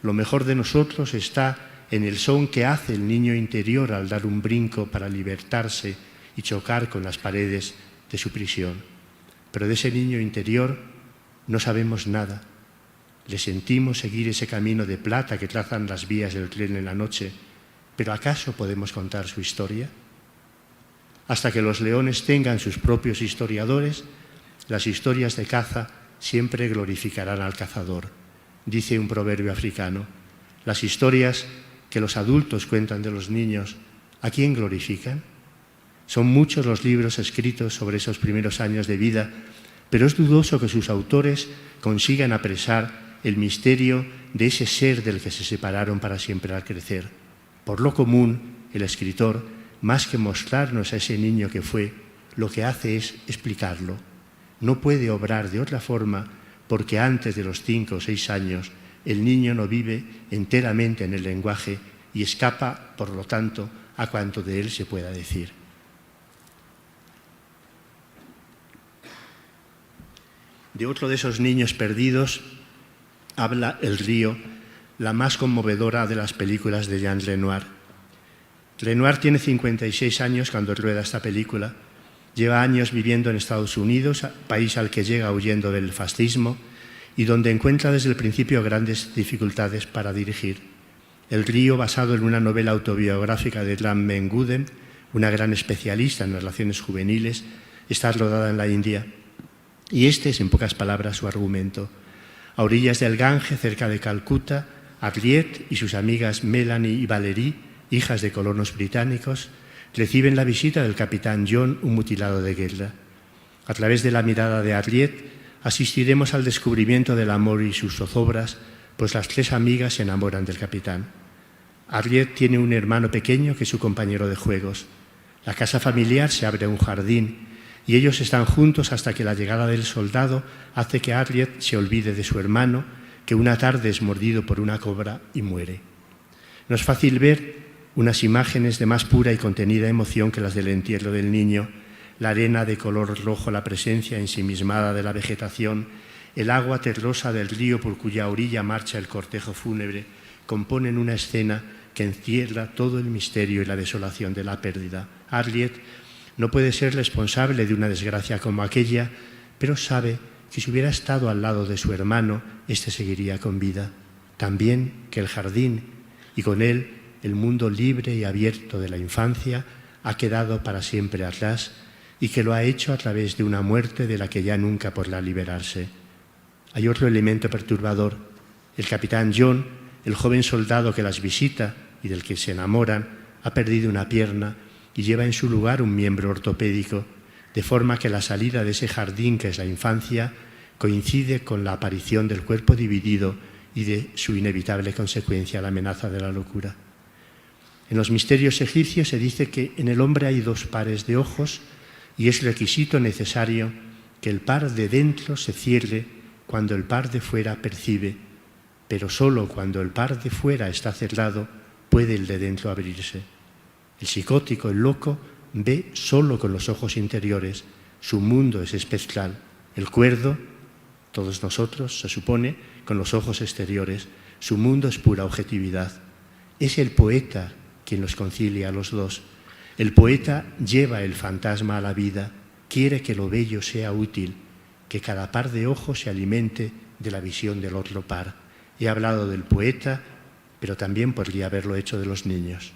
lo mejor de nosotros está en el son que hace el niño interior al dar un brinco para libertarse y chocar con las paredes de su prisión. Pero de ese niño interior no sabemos nada. Le sentimos seguir ese camino de plata que trazan las vías del tren en la noche, pero ¿acaso podemos contar su historia? Hasta que los leones tengan sus propios historiadores, las historias de caza siempre glorificarán al cazador, dice un proverbio africano. Las historias que los adultos cuentan de los niños, ¿a quién glorifican? Son muchos los libros escritos sobre esos primeros años de vida, pero es dudoso que sus autores consigan apresar el misterio de ese ser del que se separaron para siempre al crecer. Por lo común, el escritor, más que mostrarnos a ese niño que fue, lo que hace es explicarlo. No puede obrar de otra forma porque antes de los 5 o 6 años el niño no vive enteramente en el lenguaje y escapa, por lo tanto, a cuanto de él se pueda decir. De otro de esos niños perdidos habla El río, la más conmovedora de las películas de Jean Renoir. Renoir tiene 56 años cuando rueda esta película. Lleva años viviendo en Estados Unidos, país al que llega huyendo del fascismo y donde encuentra desde el principio grandes dificultades para dirigir. El río, basado en una novela autobiográfica de Ram Menguden, una gran especialista en relaciones juveniles, está rodada en la India. Y este es, en pocas palabras, su argumento. A orillas del Gange, cerca de Calcuta, Harriet y sus amigas Melanie y Valerie, hijas de colonos británicos, reciben la visita del capitán John, un mutilado de guerra. A través de la mirada de Harriet, asistiremos al descubrimiento del amor y sus zozobras, pues las 3 amigas se enamoran del capitán. Harriet tiene un hermano pequeño que es su compañero de juegos. La casa familiar se abre a un jardín y ellos están juntos hasta que la llegada del soldado hace que Harriet se olvide de su hermano, que una tarde es mordido por una cobra y muere. No es fácil ver unas imágenes de más pura y contenida emoción que las del entierro del niño, la arena de color rojo, la presencia ensimismada de la vegetación, el agua terrosa del río por cuya orilla marcha el cortejo fúnebre, componen una escena que encierra todo el misterio y la desolación de la pérdida. Harriet no puede ser responsable de una desgracia como aquella, pero sabe que si hubiera estado al lado de su hermano, éste seguiría con vida. También que el jardín y con él el mundo libre y abierto de la infancia ha quedado para siempre atrás y que lo ha hecho a través de una muerte de la que ya nunca podrá liberarse. Hay otro elemento perturbador. El capitán John, el joven soldado que las visita y del que se enamoran, ha perdido una pierna y lleva en su lugar un miembro ortopédico, de forma que la salida de ese jardín que es la infancia coincide con la aparición del cuerpo dividido y de su inevitable consecuencia, la amenaza de la locura. En los misterios egipcios se dice que en el hombre hay dos pares de ojos y es requisito necesario que el par de dentro se cierre cuando el par de fuera percibe, pero solo cuando el par de fuera está cerrado puede el de dentro abrirse. El psicótico, el loco, ve solo con los ojos interiores, su mundo es espectral. El cuerdo, todos nosotros, se supone, con los ojos exteriores, su mundo es pura objetividad. Es el poeta quien los concilia a los dos. El poeta lleva el fantasma a la vida, quiere que lo bello sea útil, que cada par de ojos se alimente de la visión del otro par. He hablado del poeta, pero también podría haberlo hecho de los niños.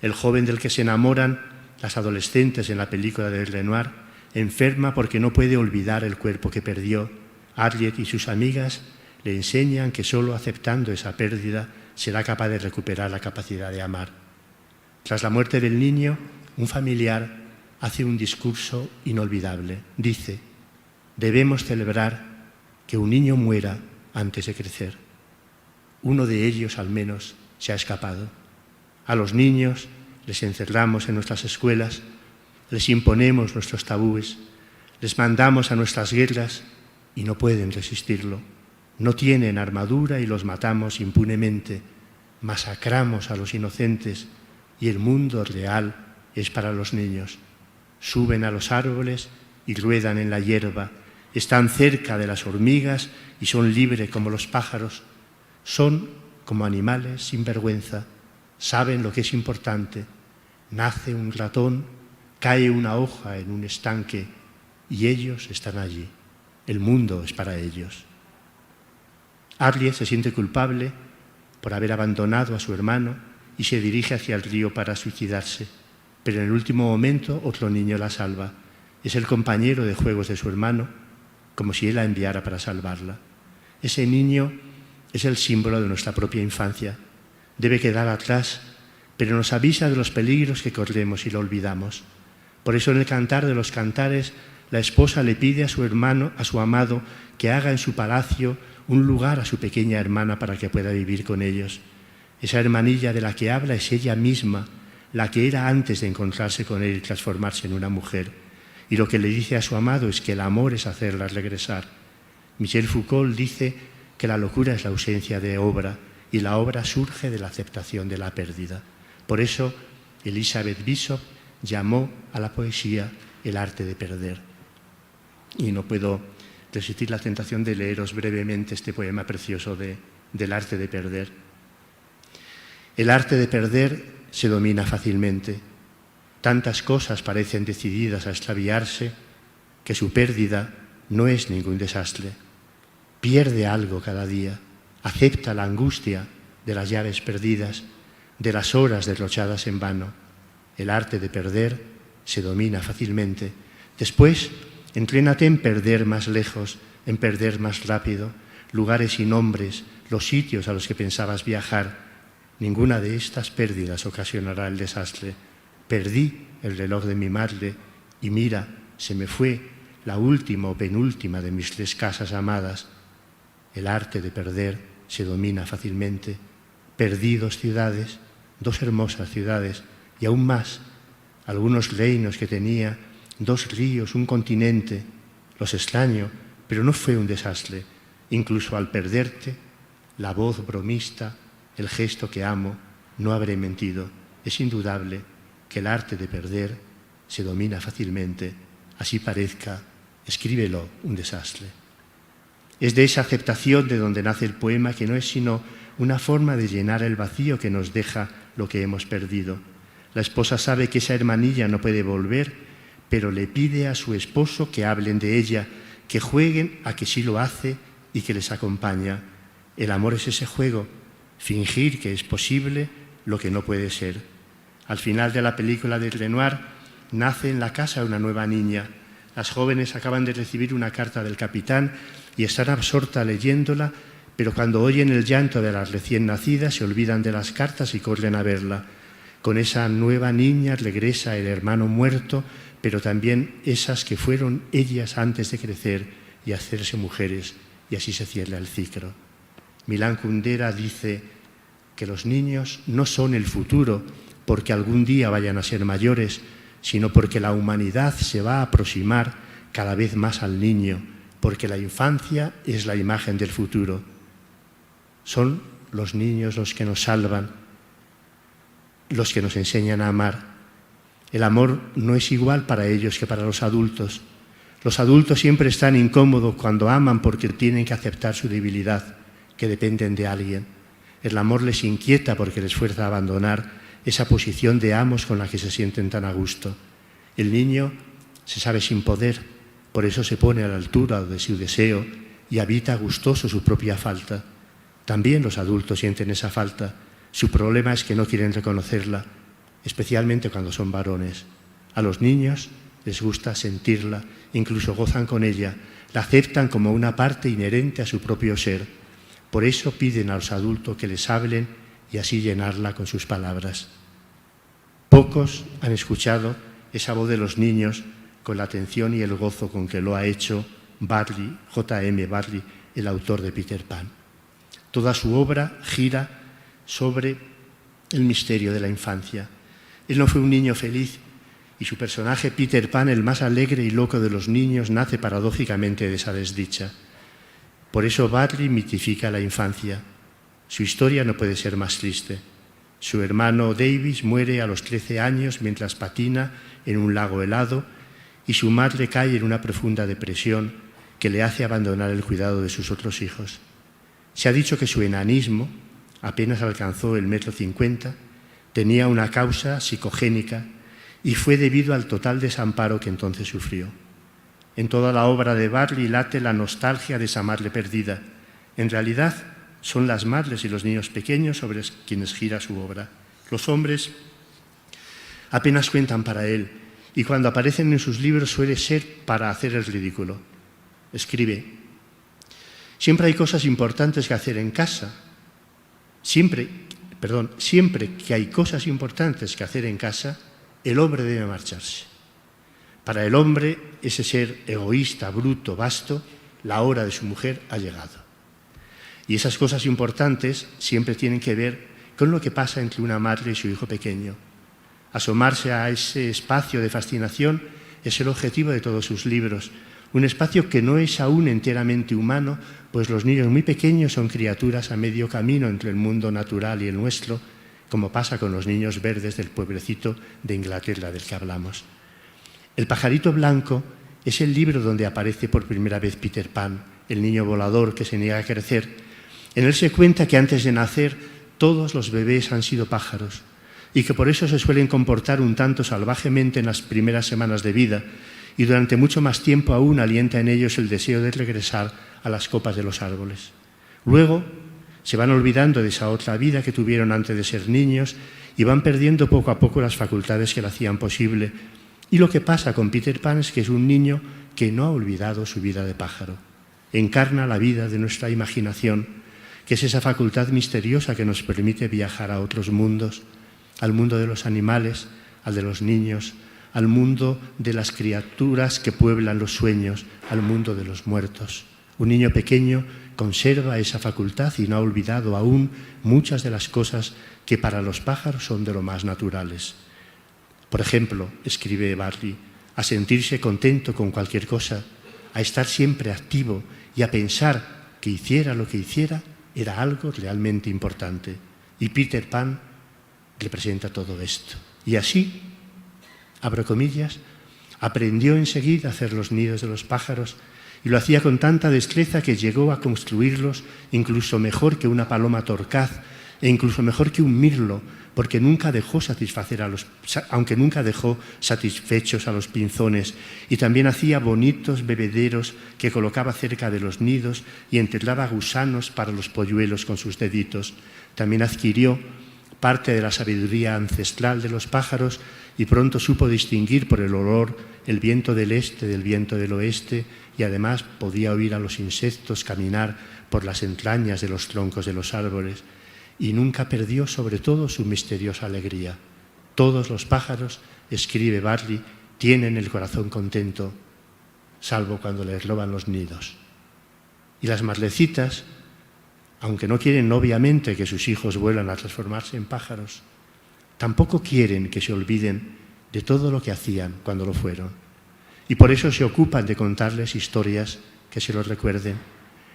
El joven del que se enamoran las adolescentes en la película de Renoir enferma porque no puede olvidar el cuerpo que perdió. Harriet y sus amigas le enseñan que solo aceptando esa pérdida será capaz de recuperar la capacidad de amar. Tras la muerte del niño, un familiar hace un discurso inolvidable. Dice: debemos celebrar que un niño muera antes de crecer. Uno de ellos, al menos, se ha escapado. A los niños les encerramos en nuestras escuelas, les imponemos nuestros tabúes, les mandamos a nuestras guerras y no pueden resistirlo. No tienen armadura y los matamos impunemente. Masacramos a los inocentes y el mundo real es para los niños. Suben a los árboles y ruedan en la hierba. Están cerca de las hormigas y son libres como los pájaros. Son como animales sin vergüenza. Saben lo que es importante. Nace un ratón, cae una hoja en un estanque y ellos están allí. El mundo es para ellos. Harriet se siente culpable por haber abandonado a su hermano y se dirige hacia el río para suicidarse, pero en el último momento otro niño la salva. Es el compañero de juegos de su hermano, como si él la enviara para salvarla. Ese niño es el símbolo de nuestra propia infancia. Debe quedar atrás, pero nos avisa de los peligros que corremos si lo olvidamos. Por eso en el Cantar de los Cantares la esposa le pide a su hermano, a su amado, que haga en su palacio un lugar a su pequeña hermana para que pueda vivir con ellos. Esa hermanilla de la que habla es ella misma, la que era antes de encontrarse con él y transformarse en una mujer. Y lo que le dice a su amado es que el amor es hacerla regresar. Michel Foucault dice que la locura es la ausencia de obra y la obra surge de la aceptación de la pérdida. Por eso Elizabeth Bishop llamó a la poesía el arte de perder. Y no puedo resistir la tentación de leeros brevemente este poema precioso del arte de perder. El arte de perder se domina fácilmente. Tantas cosas parecen decididas a extraviarse que su pérdida no es ningún desastre. Pierde algo cada día, acepta la angustia de las llaves perdidas, de las horas derrochadas en vano. El arte de perder se domina fácilmente. Después, entrénate en perder más lejos, en perder más rápido, lugares y nombres, los sitios a los que pensabas viajar. Ninguna de estas pérdidas ocasionará el desastre. Perdí el reloj de mi madre y mira, se me fue la última o penúltima de mis 3 casas amadas. El arte de perder se domina fácilmente. Perdí 2 ciudades, 2 hermosas ciudades y aún más, algunos reinos que tenía, 2 ríos, un continente. Los extraño, pero no fue un desastre. Incluso al perderte, la voz bromista, el gesto que amo, no habré mentido. Es indudable que el arte de perder se domina fácilmente, así parezca, escríbelo, un desastre. Es de esa aceptación de donde nace el poema, que no es sino una forma de llenar el vacío que nos deja lo que hemos perdido. La esposa sabe que esa hermanilla no puede volver, pero le pide a su esposo que hablen de ella, que jueguen a que sí lo hace y que les acompaña. El amor es ese juego, fingir que es posible lo que no puede ser. Al final de la película de Renoir nace en la casa una nueva niña. Las jóvenes acaban de recibir una carta del capitán y están absortas leyéndola, pero cuando oyen el llanto de las recién nacidas se olvidan de las cartas y corren a verla. Con esa nueva niña regresa el hermano muerto, pero también esas que fueron ellas antes de crecer y hacerse mujeres, y así se cierra el ciclo. Milán Kundera dice que los niños no son el futuro porque algún día vayan a ser mayores, sino porque la humanidad se va a aproximar cada vez más al niño, porque la infancia es la imagen del futuro. Son los niños los que nos salvan, los que nos enseñan a amar. El amor no es igual para ellos que para los adultos. Los adultos siempre están incómodos cuando aman porque tienen que aceptar su debilidad, que dependen de alguien. El amor les inquieta porque les fuerza a abandonar esa posición de amos con la que se sienten tan a gusto. El niño se sabe sin poder, por eso se pone a la altura de su deseo y habita gustoso su propia falta. También los adultos sienten esa falta. Su problema es que no quieren reconocerla, especialmente cuando son varones. A los niños les gusta sentirla, incluso gozan con ella, la aceptan como una parte inherente a su propio ser. Por eso piden a los adultos que les hablen y así llenarla con sus palabras. Pocos han escuchado esa voz de los niños con la atención y el gozo con que lo ha hecho Barley, J.M. Barley, el autor de Peter Pan. Toda su obra gira sobre el misterio de la infancia. Él no fue un niño feliz y su personaje Peter Pan, el más alegre y loco de los niños, nace paradójicamente de esa desdicha. Por eso Barley mitifica la infancia. Su historia no puede ser más triste. Su hermano Davis muere a los 13 años mientras patina en un lago helado y su madre cae en una profunda depresión que le hace abandonar el cuidado de sus otros hijos. Se ha dicho que su enanismo, apenas alcanzó el 1,50 m, tenía una causa psicogénica y fue debido al total desamparo que entonces sufrió. En toda la obra de Barley late la nostalgia de esa madre perdida. En realidad, son las madres y los niños pequeños sobre quienes gira su obra. Los hombres apenas cuentan para él y cuando aparecen en sus libros suele ser para hacer el ridículo. Escribe: siempre hay cosas importantes que hacer en casa. Siempre que hay cosas importantes que hacer en casa, el hombre debe marcharse. Para el hombre, ese ser egoísta, bruto, vasto, la hora de su mujer ha llegado. Y esas cosas importantes siempre tienen que ver con lo que pasa entre una madre y su hijo pequeño. Asomarse a ese espacio de fascinación es el objetivo de todos sus libros, un espacio que no es aún enteramente humano, pues los niños muy pequeños son criaturas a medio camino entre el mundo natural y el nuestro, como pasa con los niños verdes del pueblecito de Inglaterra del que hablamos. El pajarito blanco es el libro donde aparece por primera vez Peter Pan, el niño volador que se niega a crecer. En él se cuenta que antes de nacer todos los bebés han sido pájaros y que por eso se suelen comportar un tanto salvajemente en las primeras semanas de vida y durante mucho más tiempo aún alienta en ellos el deseo de regresar a las copas de los árboles. Luego se van olvidando de esa otra vida que tuvieron antes de ser niños y van perdiendo poco a poco las facultades que la hacían posible. Y lo que pasa con Peter Pan es que es un niño que no ha olvidado su vida de pájaro. Encarna la vida de nuestra imaginación, que es esa facultad misteriosa que nos permite viajar a otros mundos, al mundo de los animales, al de los niños, al mundo de las criaturas que pueblan los sueños, al mundo de los muertos. Un niño pequeño conserva esa facultad y no ha olvidado aún muchas de las cosas que para los pájaros son de lo más naturales. Por ejemplo, escribe Barley, a sentirse contento con cualquier cosa, a estar siempre activo y a pensar que hiciera lo que hiciera era algo realmente importante. Y Peter Pan representa todo esto. Y así, abro comillas, Aprendió enseguida a hacer los nidos de los pájaros y lo hacía con tanta destreza que llegó a construirlos incluso mejor que una paloma torcaz e incluso mejor que un mirlo, porque aunque nunca dejó satisfechos a los pinzones, y también hacía bonitos bebederos que colocaba cerca de los nidos y enterraba gusanos para los polluelos con sus deditos. También adquirió parte de la sabiduría ancestral de los pájaros y pronto supo distinguir por el olor el viento del este del viento del oeste, y además podía oír a los insectos caminar por las entrañas de los troncos de los árboles. Y nunca perdió sobre todo su misteriosa alegría. Todos los pájaros, escribe Barley, tienen el corazón contento, salvo cuando les roban los nidos. Y las marlecitas, aunque no quieren obviamente que sus hijos vuelvan a transformarse en pájaros, tampoco quieren que se olviden de todo lo que hacían cuando lo fueron. Y por eso se ocupan de contarles historias que se los recuerden.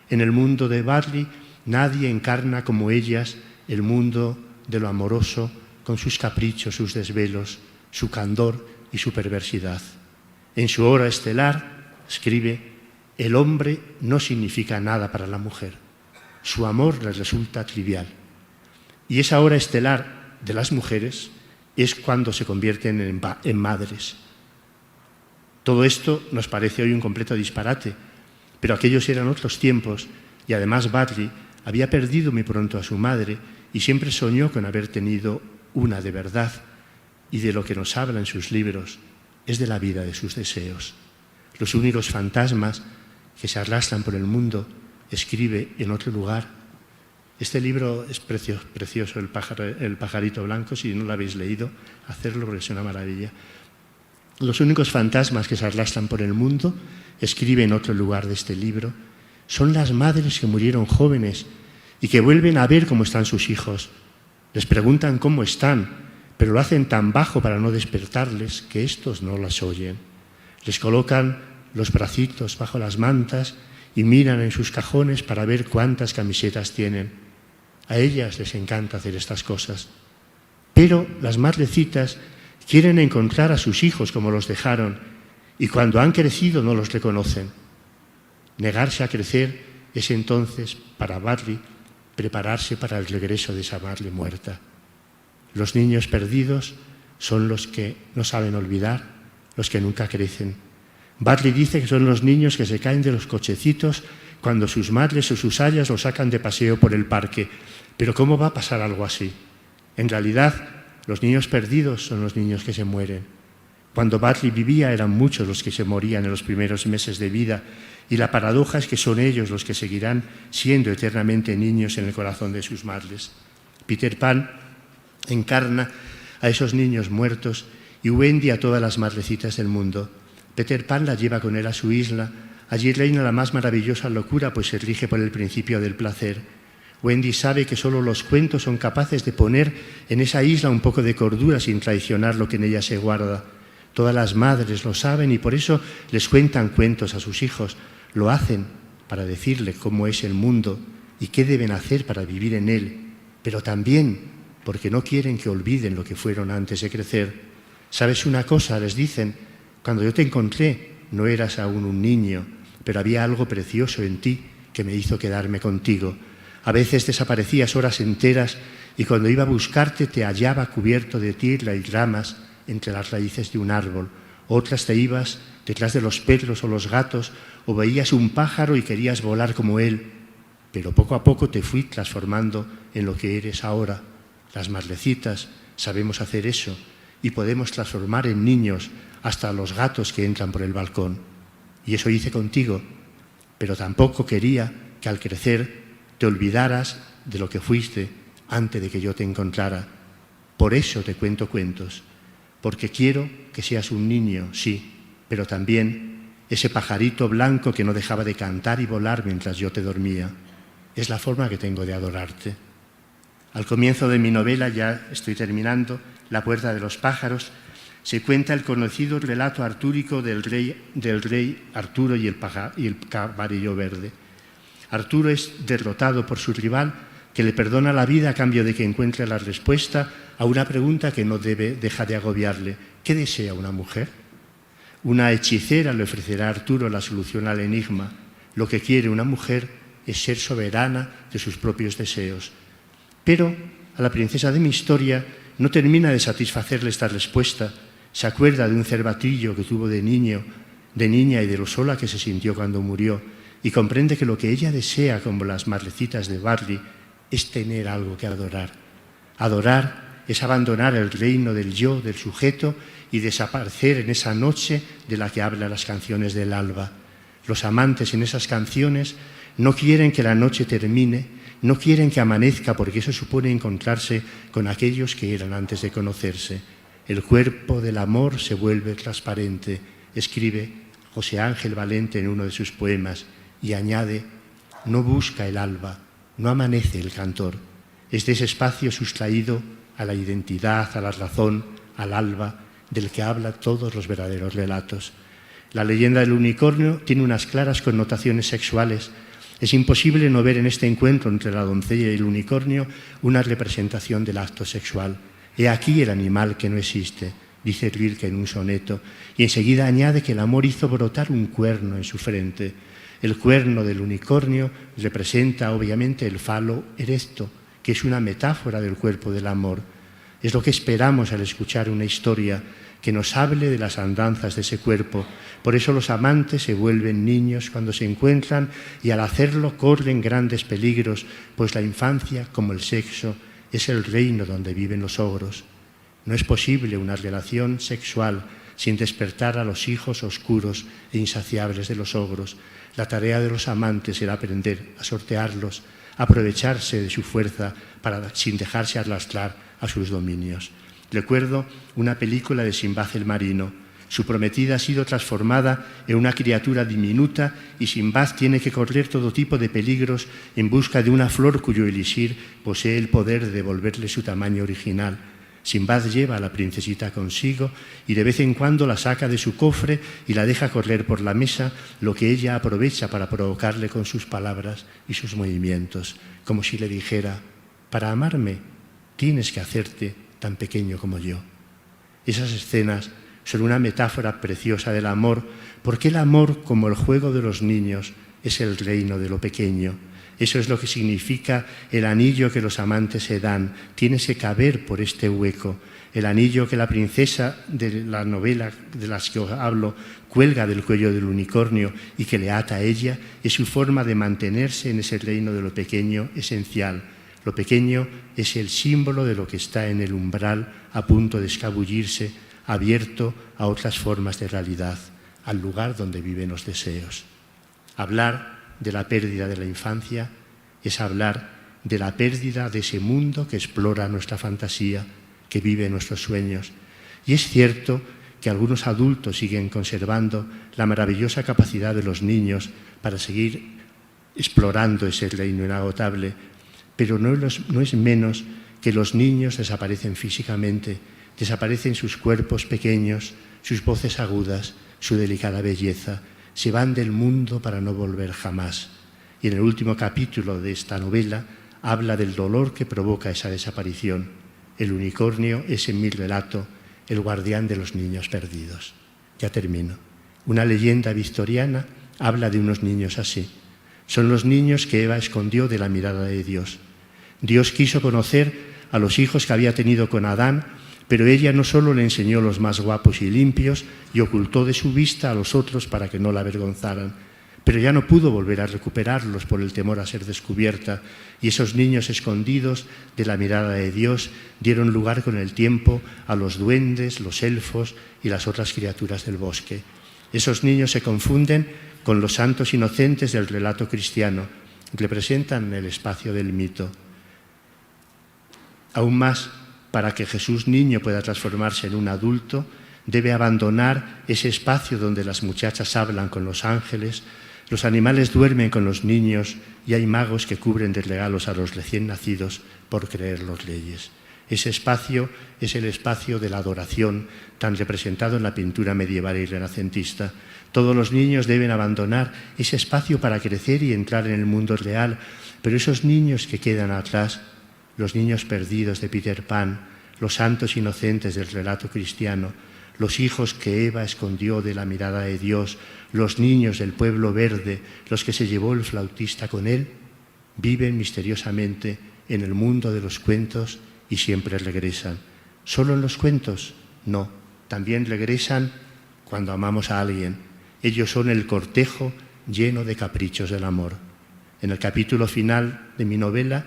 En el mundo de Barley nadie encarna como ellas el mundo de lo amoroso, con sus caprichos, sus desvelos, su candor y su perversidad. En su hora estelar, escribe, el hombre no significa nada para la mujer. Su amor les resulta trivial. Y esa hora estelar de las mujeres es cuando se convierten en madres. Todo esto nos parece hoy un completo disparate, pero aquellos eran otros tiempos y además Barley había perdido muy pronto a su madre y siempre soñó con haber tenido una de verdad, y de lo que nos habla en sus libros es de la vida de sus deseos. Los únicos fantasmas que se arrastran por el mundo, escribe en otro lugar. Este libro es precioso, El pajarito blanco. Si no lo habéis leído, hacerlo porque es una maravilla. Los únicos fantasmas que se arrastran por el mundo, escribe en otro lugar de este libro, son las madres que murieron jóvenes y que vuelven a ver cómo están sus hijos. Les preguntan cómo están, pero lo hacen tan bajo para no despertarles que estos no las oyen. Les colocan los bracitos bajo las mantas y miran en sus cajones para ver cuántas camisetas tienen. A ellas les encanta hacer estas cosas. Pero las madrecitas quieren encontrar a sus hijos como los dejaron, y cuando han crecido no los reconocen. Negarse a crecer es entonces, para Barley, prepararse para el regreso de esa madre muerta. Los niños perdidos son los que no saben olvidar, los que nunca crecen. Barley dice que son los niños que se caen de los cochecitos cuando sus madres o sus ayas los sacan de paseo por el parque. Pero ¿cómo va a pasar algo así? En realidad, los niños perdidos son los niños que se mueren. Cuando Barley vivía eran muchos los que se morían en los primeros meses de vida, y la paradoja es que son ellos los que seguirán siendo eternamente niños en el corazón de sus madres. Peter Pan encarna a esos niños muertos y Wendy a todas las madrecitas del mundo. Peter Pan la lleva con él a su isla. Allí reina la más maravillosa locura, pues se rige por el principio del placer. Wendy sabe que solo los cuentos son capaces de poner en esa isla un poco de cordura sin traicionar lo que en ella se guarda. Todas las madres lo saben y por eso les cuentan cuentos a sus hijos. Lo hacen para decirle cómo es el mundo y qué deben hacer para vivir en él, pero también porque no quieren que olviden lo que fueron antes de crecer. ¿Sabes una cosa?, les dicen, cuando yo te encontré no eras aún un niño, pero había algo precioso en ti que me hizo quedarme contigo. A veces desaparecías horas enteras y cuando iba a buscarte te hallaba cubierto de tierra y ramas entre las raíces de un árbol. Otras te ibas detrás de los perros o los gatos, o veías un pájaro y querías volar como él, pero poco a poco te fui transformando en lo que eres ahora. Las madrecitas sabemos hacer eso y podemos transformar en niños hasta los gatos que entran por el balcón. Y eso hice contigo, pero tampoco quería que al crecer te olvidaras de lo que fuiste antes de que yo te encontrara. Por eso te cuento cuentos, porque quiero que seas un niño, sí, pero también ese pajarito blanco que no dejaba de cantar y volar mientras yo te dormía. Es la forma que tengo de adorarte. Al comienzo de mi novela, ya estoy terminando, La puerta de los pájaros, se cuenta el conocido relato artúrico del rey Arturo y el caballo verde. Arturo es derrotado por su rival, que le perdona la vida a cambio de que encuentre la respuesta a una pregunta que no deja de agobiarle. ¿Qué desea una mujer? Una hechicera le ofrecerá a Arturo la solución al enigma. Lo que quiere una mujer es ser soberana de sus propios deseos. Pero a la princesa de mi historia no termina de satisfacerle esta respuesta. Se acuerda de un cervatillo que tuvo de niña y de lo sola que se sintió cuando murió, y comprende que lo que ella desea, como las marlecitas de Barley, es tener algo que adorar. Adorar es abandonar el reino del yo, del sujeto, y desaparecer en esa noche de la que hablan las canciones del alba. Los amantes en esas canciones no quieren que la noche termine, no quieren que amanezca, porque eso supone encontrarse con aquellos que eran antes de conocerse. El cuerpo del amor se vuelve transparente, escribe José Ángel Valente en uno de sus poemas, y añade: no busca el alba, no amanece el cantor. Es de ese espacio sustraído a la identidad, a la razón, al alba, del que hablan todos los verdaderos relatos. La leyenda del unicornio tiene unas claras connotaciones sexuales. Es imposible no ver en este encuentro entre la doncella y el unicornio una representación del acto sexual. He aquí el animal que no existe, dice Rilke en un soneto, y enseguida añade que el amor hizo brotar un cuerno en su frente. El cuerno del unicornio representa obviamente el falo erecto, que es una metáfora del cuerpo del amor. Es lo que esperamos al escuchar una historia que nos hable de las andanzas de ese cuerpo. Por eso los amantes se vuelven niños cuando se encuentran, y al hacerlo corren grandes peligros, pues la infancia, como el sexo, es el reino donde viven los ogros. No es posible una relación sexual sin despertar a los hijos oscuros e insaciables de los ogros. La tarea de los amantes será aprender a sortearlos, aprovecharse de su fuerza sin dejarse arrastrar a sus dominios. Recuerdo una película de Sinbad el marino. Su prometida ha sido transformada en una criatura diminuta y Sinbad tiene que correr todo tipo de peligros en busca de una flor cuyo elixir posee el poder de devolverle su tamaño original. Sinbad lleva a la princesita consigo y de vez en cuando la saca de su cofre y la deja correr por la mesa, lo que ella aprovecha para provocarle con sus palabras y sus movimientos, como si le dijera: para amarme tienes que hacerte tan pequeño como yo. Esas escenas son una metáfora preciosa del amor, porque el amor, como el juego de los niños, es el reino de lo pequeño. Eso es lo que significa el anillo que los amantes se dan. Tienes que caber por este hueco. El anillo que la princesa de la novela de las que os hablo cuelga del cuello del unicornio y que le ata a ella es su forma de mantenerse en ese reino de lo pequeño esencial. Lo pequeño es el símbolo de lo que está en el umbral, a punto de escabullirse, abierto a otras formas de realidad, al lugar donde viven los deseos. Hablar de la pérdida de la infancia es hablar de la pérdida de ese mundo que explora nuestra fantasía, que vive nuestros sueños. Y es cierto que algunos adultos siguen conservando la maravillosa capacidad de los niños para seguir explorando ese reino inagotable, pero no es menos que los niños desaparecen físicamente, desaparecen sus cuerpos pequeños, sus voces agudas, su delicada belleza. Se van del mundo para no volver jamás. Y en el último capítulo de esta novela habla del dolor que provoca esa desaparición. El unicornio es, en mi relato, el guardián de los niños perdidos. Ya termino. Una leyenda victoriana habla de unos niños así. Son los niños que Eva escondió de la mirada de Dios. Dios quiso conocer a los hijos que había tenido con Adán, pero ella no solo le enseñó los más guapos y limpios y ocultó de su vista a los otros para que no la avergonzaran, pero ya no pudo volver a recuperarlos por el temor a ser descubierta, y esos niños escondidos de la mirada de Dios dieron lugar con el tiempo a los duendes, los elfos y las otras criaturas del bosque. Esos niños se confunden con los santos inocentes del relato cristiano, representan el espacio del mito. Aún más, para que Jesús niño pueda transformarse en un adulto, debe abandonar ese espacio donde las muchachas hablan con los ángeles, los animales duermen con los niños y hay magos que cubren de regalos a los recién nacidos por creer los reyes. Ese espacio es el espacio de la adoración, tan representado en la pintura medieval y renacentista. Todos los niños deben abandonar ese espacio para crecer y entrar en el mundo real, pero esos niños que quedan atrás, los niños perdidos de Peter Pan, los santos inocentes del relato cristiano, los hijos que Eva escondió de la mirada de Dios, los niños del pueblo verde, los que se llevó el flautista con él, viven misteriosamente en el mundo de los cuentos y siempre regresan. ¿Solo en los cuentos? No, también regresan cuando amamos a alguien. Ellos son el cortejo lleno de caprichos del amor. En el capítulo final de mi novela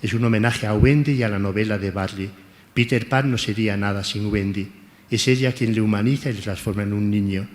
es un homenaje a Wendy y a la novela de Barley. Peter Pan no sería nada sin Wendy. Es ella quien le humaniza y le transforma en un niño.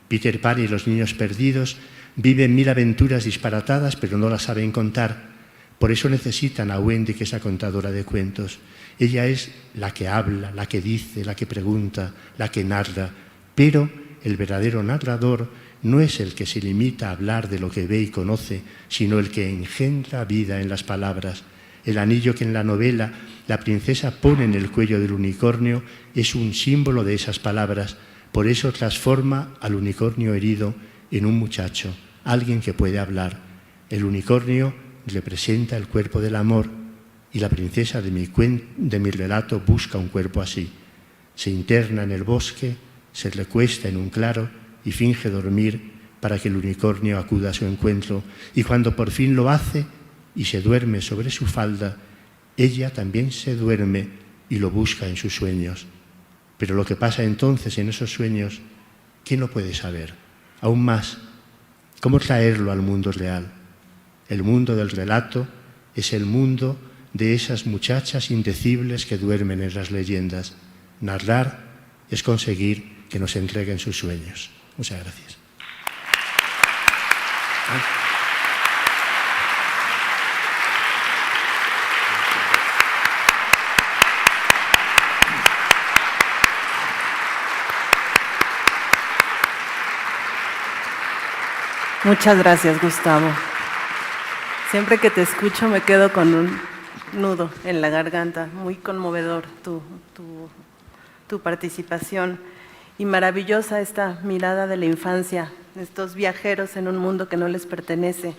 Peter Pan y los niños perdidos viven 1000 aventuras disparatadas, pero no las saben contar. Por eso necesitan a Wendy, que es la contadora de cuentos. Ella es la que habla, la que dice, la que pregunta, la que narra. Pero el verdadero narrador no es el que se limita a hablar de lo que ve y conoce, sino el que engendra vida en las palabras. El anillo que en la novela la princesa pone en el cuello del unicornio es un símbolo de esas palabras. Por eso transforma al unicornio herido en un muchacho, alguien que puede hablar. El unicornio representa el cuerpo del amor y la princesa de mi relato busca un cuerpo así. Se interna en el bosque, se recuesta en un claro y finge dormir para que el unicornio acuda a su encuentro. Y cuando por fin lo hace y se duerme sobre su falda, ella también se duerme y lo busca en sus sueños. Pero lo que pasa entonces en esos sueños, ¿quién lo puede saber? Aún más, ¿cómo traerlo al mundo real? El mundo del relato es el mundo de esas muchachas indecibles que duermen en las leyendas. Narrar es conseguir que nos entreguen sus sueños. Muchas gracias. Muchas gracias, Gustavo. Siempre que te escucho me quedo con un nudo en la garganta. Muy conmovedor tu participación. Y maravillosa esta mirada de la infancia, estos viajeros en un mundo que no les pertenece.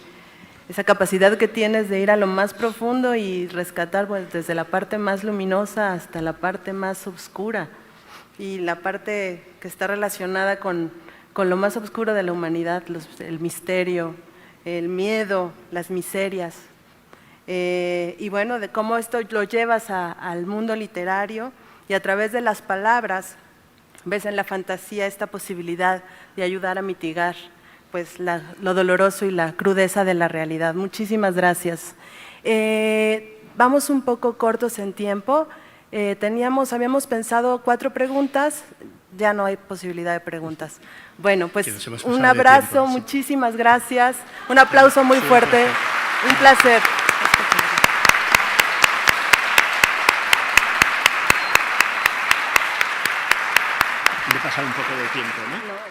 Esa capacidad que tienes de ir a lo más profundo y rescatar desde la parte más luminosa hasta la parte más oscura. Y la parte que está relacionada con lo más oscuro de la humanidad, el misterio, el miedo, las miserias. Y bueno, de cómo esto lo llevas al mundo literario y a través de las palabras ves en la fantasía esta posibilidad de ayudar a mitigar pues, lo doloroso y la crudeza de la realidad. Muchísimas gracias. Vamos un poco cortos en tiempo. Habíamos pensado 4 preguntas, ya no hay posibilidad de preguntas. Bueno, pues un abrazo, tiempo, sí. Muchísimas gracias. Un aplauso muy fuerte. Un placer. Le he pasado un poco de tiempo, ¿no?